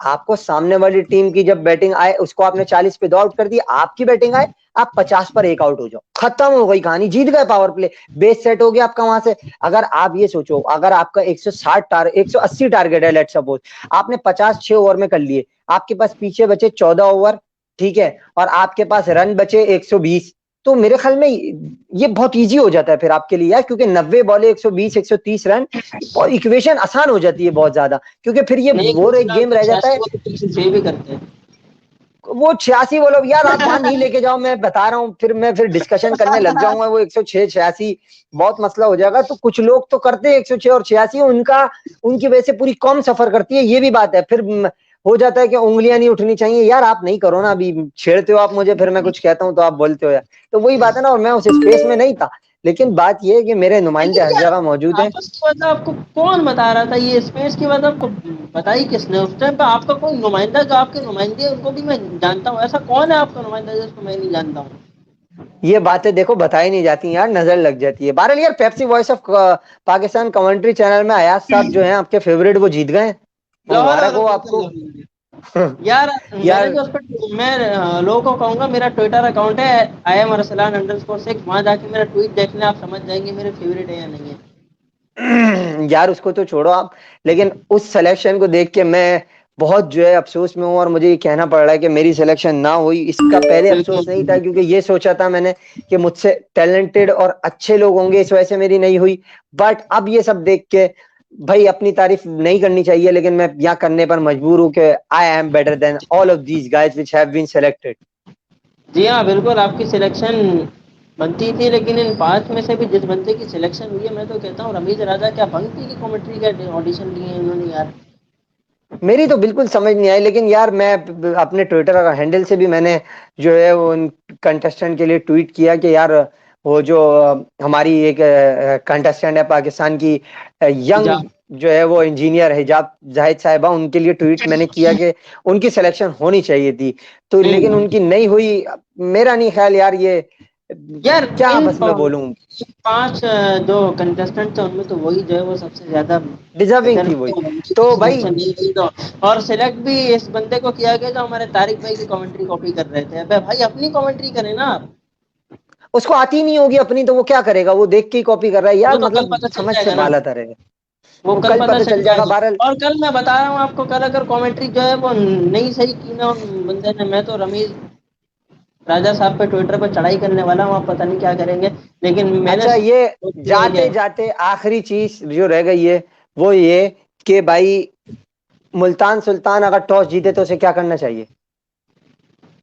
आपको सामने वाली टीम की जब बैटिंग आए, उसको आपने 40 पे दो आउट कर दिया, आपकी बैटिंग आए, आप 50 पर एक आउट हो जाओ, खत्म हो गई कहानी, जीत गए पावर प्ले, बेस सेट हो गया आपका वहां से। अगर आप ये सोचो, अगर आपका 180 टारगेट है, लेट सपोज आपने 50 6 ओवर में कर लिए, आपके पास पीछे बचे 14 ओवर, ठीक है, और आपके पास रन बचे 120, तो मेरे ख्याल में ये बहुत इजी हो जाता है फिर आपके लिए यार, क्योंकि 90 बॉले 120 130 रन, और इक्वेशन आसान हो जाती है बहुत ज्यादा, क्योंकि फिर ये नहीं, वो कुछ एक ना गेम तो रह जाता 86 है। वो तो 306 भी करते हैं। वो 86 बोलो यार, आप वहां नहीं लेके जाओ, मैं बता रहा हूँ, फिर मैं फिर डिस्कशन करने लग जाऊंगा, वो 106 86 बहुत मसला हो जाएगा। तो कुछ लोग तो करते हैं 106 और 86, उनका, उनकी वजह से पूरी कौम सफर करती है, ये भी बात है। फिर हो जाता है कि उंगलियां नहीं उठनी चाहिए, यार आप नहीं करो ना, अभी छेड़ते हो आप मुझे, फिर मैं कुछ कहता हूँ तो आप बोलते हो यार, तो वही बात है ना, और मैं उस स्पेस में नहीं था। लेकिन बात यह है कि मेरे नुमाइंदे लेकिन हर यार, जगह मौजूद हैं। आपस की बात आपको कौन बता रहा था, ये स्पेस की बात आपको बताई किसने उस टाइम पे? आपका कोई नुमाइंदा, जो आपके नुमाइंदे हैं उनको भी मैं जानता हूँ, ऐसा कौन है आपका नुमाइंदा जिसको मैं नहीं जानता हूँ? ये बातें देखो बताई नहीं जाती यार, नजर लग जाती है। बहरहाल यार, Pepsi voice of Pakistan commentary channel में अयाज साहब जो हैं आपके फेवरेट, वो जीत गए, लाहौर मुबारक वालों हो को आपको। निकल यार, मैंने यार जो उस पर, मैं लोगों को कहूंगा, मेरा ट्विटर अकाउंट है IM_6, वहां जाके मेरा ट्वीट देख लें, आप समझ जाएंगे मेरे फेवरेट है या नहीं है। यार उसको तो छोड़ो आप, लेकिन उस सिलेक्शन को देख के मैं बहुत जो है अफसोस में हूँ, और मुझे ये कहना पड़ रहा है कि मेरी सिलेक्शन ना हुई, इसका पहले बिल्कुल अफसोस नहीं था, बिल्कुल। क्योंकि ये सोचा था मैंने कि मुझसे टैलेंटेड और अच्छे लोग होंगे, इस वजह से मेरी नहीं हुई। बट अब ये सब देख के भाई, अपनी तारीफ नहीं करनी चाहिए, लेकिन मैं यहाँ करने पर मजबूर हूँ कि I am better than all of these guys which have been selected. जी हाँ, बिल्कुल आपकी सिलेक्शन बनती थी, लेकिन इन 5 में से भी जिस बंदे की सिलेक्शन हुई है, मैं तो कहता हूँ रमीज राजा क्या पंक्ति की कमेंट्री का ऑडिशन लिए हैं इन्होंने यार। मेरी तो बिल्कुल समझ नहीं आई, लेकिन यार मैं अपने ट्विटर हैंडल से भी मैंने जो है वो उन कंटेस्टेंट के लिए ट्वीट किया कि यार, वो जो हमारी एक कंटेस्टेंट है पाकिस्तान की, जा यंग जो है वो इंजीनियर हिजाब जाहिद साहिबा, उनके लिए ट्वीट मैंने किया कि उनकी सिलेक्शन होनी चाहिए थी, तो लेकिन हम्म। उनकी नहीं हुई। मेरा नहीं ख्याल यार, ये यार क्या इन बस मैं बोलूं, 5 जो कंटेस्टेंट थे उनमें तो वही जो है वो सबसे ज्यादा डिजर्विंग बेहतर थी वही। तो भाई, सिलेक्शन नहीं हुई तो। और सिलेक्ट भी इस बंदे को किया गया जो हमारे तारिक भाई की कमेंट्री कॉपी कर रहे थे। अबे भाई, अपनी कमेंट्री करें ना आप। उसको आती नहीं होगी अपनी, तो वो क्या करेगा, वो देख के ही कॉपी कर रहा है वो यार, तो कल मतलब पता चल समझ से जाएगा ना, बाला तरह है। वो वो कल कल पता पता चल चल जाएगा, जाएगा। बहरहाल। और कल मैं बता रहा हूँ आपको, कल अगर कमेंट्री जो है वो नहीं सही की ना उन बंदे ने, मैं तो रमीज राजा साहब पे ट्विटर पे चढ़ाई करने वाला हूँ, आप पता नहीं क्या करेंगे, लेकिन मैंने अच्छा, ये वही जाते है। जाते आखिरी चीज जो रह गई है वो ये कि भाई मुल्तान सुल्तान अगर टॉस जीते तो उसे क्या करना चाहिए?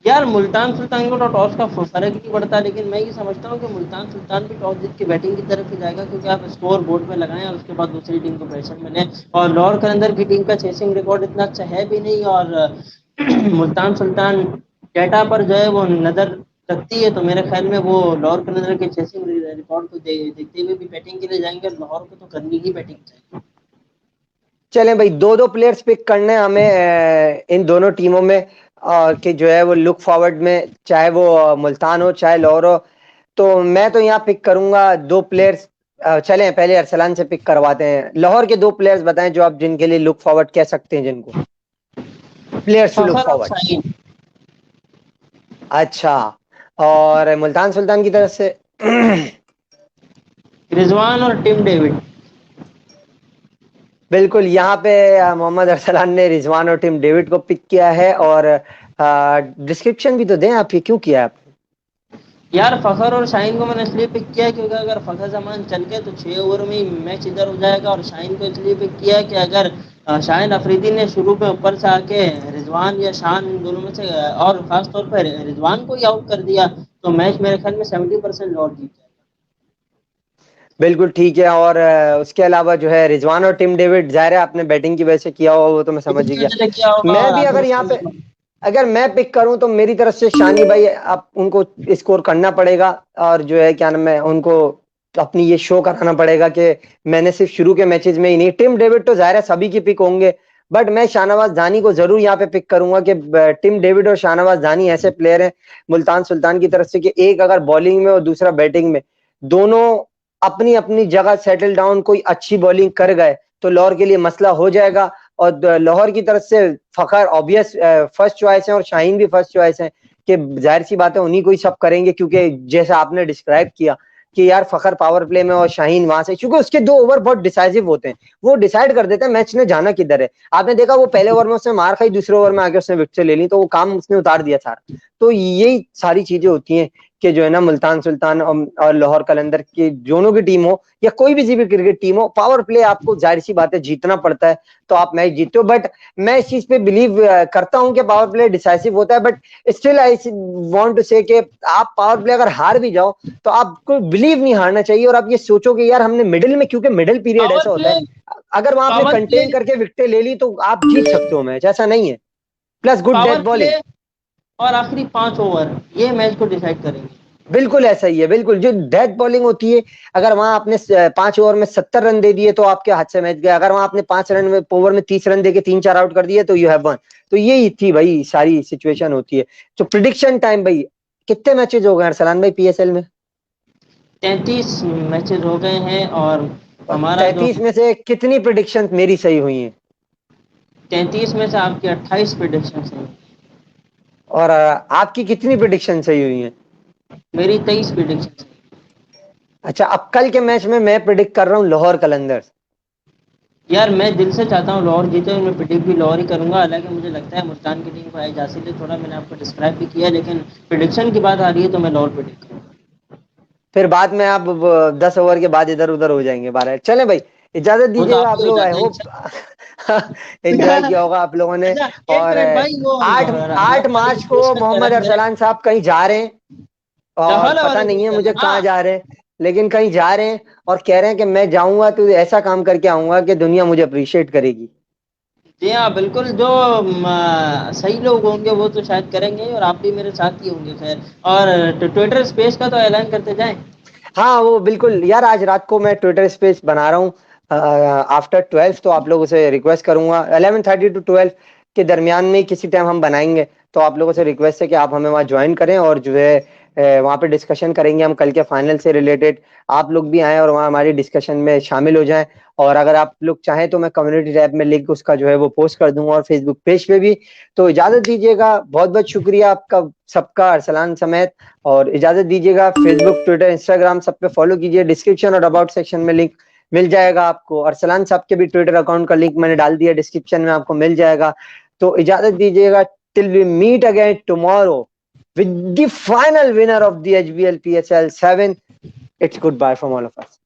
यार मुल्तान सुल्तान को तो टॉस का फर्क नहीं पड़ता, लेकिन मैं ये समझता हूँ कि मुल्तान सुल्तान भी टॉस जीत के बैटिंग की तरफ ही जाएगा, क्योंकि आप स्कोर बोर्ड में लगाएं और उसके बाद दूसरी टीम को प्रेशर मिले। और लाहौर कलंदर की टीम का चेसिंग रिकॉर्ड इतना अच्छा है भी नहीं, और मुल्तान सुल्तान डेटा पर जो है वो नजर रखती है, तो मेरे ख्याल में वो लाहौर कलंदर के चेसिंग रिकॉर्ड को देखते हुए भी बैटिंग के लिए जाएंगे, और लाहौर को तो करनी ही बैटिंग चाहिए। चलें भाई, दो दो प्लेयर्स पिक करने हैं हमें इन दोनों टीमों में, कि जो है वो लुक फॉरवर्ड में, चाहे वो मुल्तान हो चाहे लाहौर हो। तो मैं तो यहाँ पिक करूंगा दो प्लेयर्स। चलें पहले अरसलान से पिक करवाते हैं। लाहौर के दो प्लेयर्स बताएं जो आप जिनके लिए लुक फॉरवर्ड कह सकते हैं, जिनको प्लेयर्स टू लुक फखर और फॉरवर्ड। शाहीन। अच्छा, और मुल्तान सुल्तान की तरफ से? रिजवान और टिम डेविड। बिल्कुल, यहाँ पे मोहम्मद अरसलान ने रिजवान और टिम डेविड को पिक किया है। और डिस्क्रिप्शन भी तो दें आप, ये क्यों किया आप? यार फखर और शाहीन को मैंने इसलिए पिक किया क्योंकि अगर फखर जमान चल गए तो 6 ओवर में ही मैच इधर हो जाएगा, और शाहीन को इसलिए पिक किया कि अगर शाहीन अफरीदी ने शुरू में ऊपर से आके रिजवान या शान इन दोनों में से और खास तौर पर रिजवान को ही आउट कर दिया, तो मैच मेरे ख्याल में 70% लॉस जीत जाएगा। बिल्कुल ठीक है। और उसके अलावा जो है रिजवान और टिम डेविड, जाहिर है आपने बैटिंग की वजह से किया होगा, वो तो मैं समझ ही इतनी गया। वजह से किया होगा मैं और भी आखिर अगर यहाँ पे, उसको अगर मैं पिक करूं तो मेरी तरफ से शानी भाई, आप उनको स्कोर करना पड़ेगा। और जो है क्या नाम है, उनको अपनी ये शो कराना पड़ेगा कि मैंने सिर्फ शुरू के मैचेस में ही नहीं, टिम डेविड तो जाहिर है सभी की पिक होंगे, बट मैं शाहनवाज दानी को जरूर यहाँ पे पिक करूंगा कि टिम डेविड और शाहनवाज दानी ऐसे प्लेयर हैं मुल्तान सुल्तान की तरफ से कि एक अगर बॉलिंग में और दूसरा बैटिंग में, दोनों अपनी अपनी जगह सेटल डाउन, कोई अच्छी बॉलिंग कर गए तो लाहौर के लिए मसला हो जाएगा। और लाहौर की तरफ से फखर ऑब्वियस फर्स्ट चॉइस है, और शाहीन भी फर्स्ट चॉइस है कि जाहिर सी बात है उन्हीं को ही सब करेंगे, क्योंकि जैसा आपने डिस्क्राइब किया कि यार फखर पावर प्ले में और शाहीन वहां से, क्योंकि उसके दो ओवर बहुत डिसाइसिव होते हैं, वो डिसाइड कर देते हैं मैच ने जाना किधर है। आपने देखा वो पहले ओवर में उसने मार खाई, दूसरे ओवर में आके उसने विकेट ले ली, तो वो काम उसने उतार दिया सारा। तो यही सारी चीजें होती हैं कि जो है ना मुल्तान सुल्तान और लाहौर कलंदर की दोनों की टीम हो या कोई भी क्रिकेट टीम हो, पावर प्ले आपको जाहिर सी बात है जीतना पड़ता है, तो आप मैच जीतते हो। बट मैं इस चीज पे बिलीव करता हूं कि पावर प्ले डिसाइसिव होता है, but still I want to say कि आप पावर प्ले अगर हार भी जाओ तो आपको बिलीव नहीं हारना चाहिए, और आप ये सोचो कि यार हमने मिडिल में, क्योंकि मिडिल पीरियड पावर ऐसा होता प्ले, है, अगर वहां आपने पावर प्ले, कंटेन करके विकेटें ले ली तो आप जीत सकते हो मैच, ऐसा नहीं है। Plus good death power play bowling. और आखिरी 5 ओवर ये मैच को डिसाइड करेंगे। बिल्कुल ऐसा ही है, बिल्कुल जो डेथ बॉलिंग होती है, अगर वहां आपने 5 ओवर में 70 रन दे दिए तो आपके हाथ से मैच गया। अगर वहां आपने 5 रन में ओवर में 30 रन दे के 3-4 आउट कर दिए तो यू हैव वन। तो यही थी भाई, सारी सिचुएशन होती है। तो प्रिडिक्शन टाइम भाई, कितने मैचेस हो गए अरसलान भाई पीएसएल में? 33 मैचेस हो गए हैं, और और हमारा जो 33 में से कितनी प्रिडिक्शन मेरी सही हुई हैं? 33 में से आपकी 28 प्रिडिक्शन है। और आपकी कितनी प्रिडिक्शन सही हुई हैं? मेरी 23 प्रिडिक्शन। अच्छा, अब कल के मैच में मैं प्रिडिक्ट कर रहा हूँ लाहौर कलंदर्स। यार मैं दिल से चाहता हूँ लाहौर जीते, मैं प्रिडिक्ट भी लाहौर ही करूंगा, हालांकि मुझे लगता है मुल्तान की टीम को एजाज से थोड़ा मैंने आपको डिस्क्राइब भी किया, लेकिन प्रिडिक्शन की बात आ रही है तो मैं लाहौर प्रिडिक्ट करूंगा। फिर बाद में आप 10 ओवर के बाद इधर उधर हो जाएंगे 12। चले भाई, इजाजत वो तो दीजिएगा आप आप ही हो लोग, आई जाते हैं होप एंजॉय किया होगा आप लोगों ने। अच्छा, एक और मिनट भाई, वो आठ आठ लाहौर वाले मार्च को स्पेस का कह मोहम्मद रहा है मेरा। अरसलान साहब कहीं जा रहे हैं, और लाहौर पता वाले नहीं है स्पेस मुझे हाँ। कहाँ जा रहे हैं, लेकिन कहीं जा रहे हैं और कह रहे हैं कि मैं जाऊंगा तो ऐसा काम करके आऊंगा कि दुनिया मुझे अप्रिशिएट करेगी। जी हाँ बिल्कुल, जो सही लोग होंगे वो तो शायद करेंगे, और आप भी मेरे साथ ही होंगे खैर। और ट्विटर स्पेस का तो ऐलान करते जाएं। हाँ वो बिल्कुल यार, आज रात को मैं ट्विटर स्पेस बना रहा हूँ आफ्टर 12, तो आप लोगों से रिक्वेस्ट करूंगा 11:30 to 12 के दरमियान में किसी टाइम हम बनाएंगे। तो आप लोगों से रिक्वेस्ट है कि आप हमें वहाँ ज्वाइन करें, और जो है वहाँ पे डिस्कशन करेंगे हम कल के फाइनल से रिलेटेड। आप लोग भी आएँ और वहाँ हमारी डिस्कशन में शामिल हो जाएं। और अगर आप लोग चाहें तो मैं कम्युनिटी टैब में लिंक उसका जो है वो पोस्ट कर दूंगा, और फेसबुक पेज पे भी। तो इजाजत दीजिएगा, बहुत बहुत शुक्रिया आपका सबका, अरसलान समेत। और इजाजत दीजिएगा, फेसबुक ट्विटर इंस्टाग्राम सब पे फॉलो कीजिए, डिस्क्रिप्शन और अबाउट सेक्शन में लिंक मिल जाएगा आपको। अरसलान साहब के भी ट्विटर अकाउंट का लिंक मैंने डाल दिया डिस्क्रिप्शन में, आपको मिल जाएगा। तो इजाजत दीजिएगा, till we meet again tomorrow with the final winner of the HBL PSL 7. It's goodbye from all of us.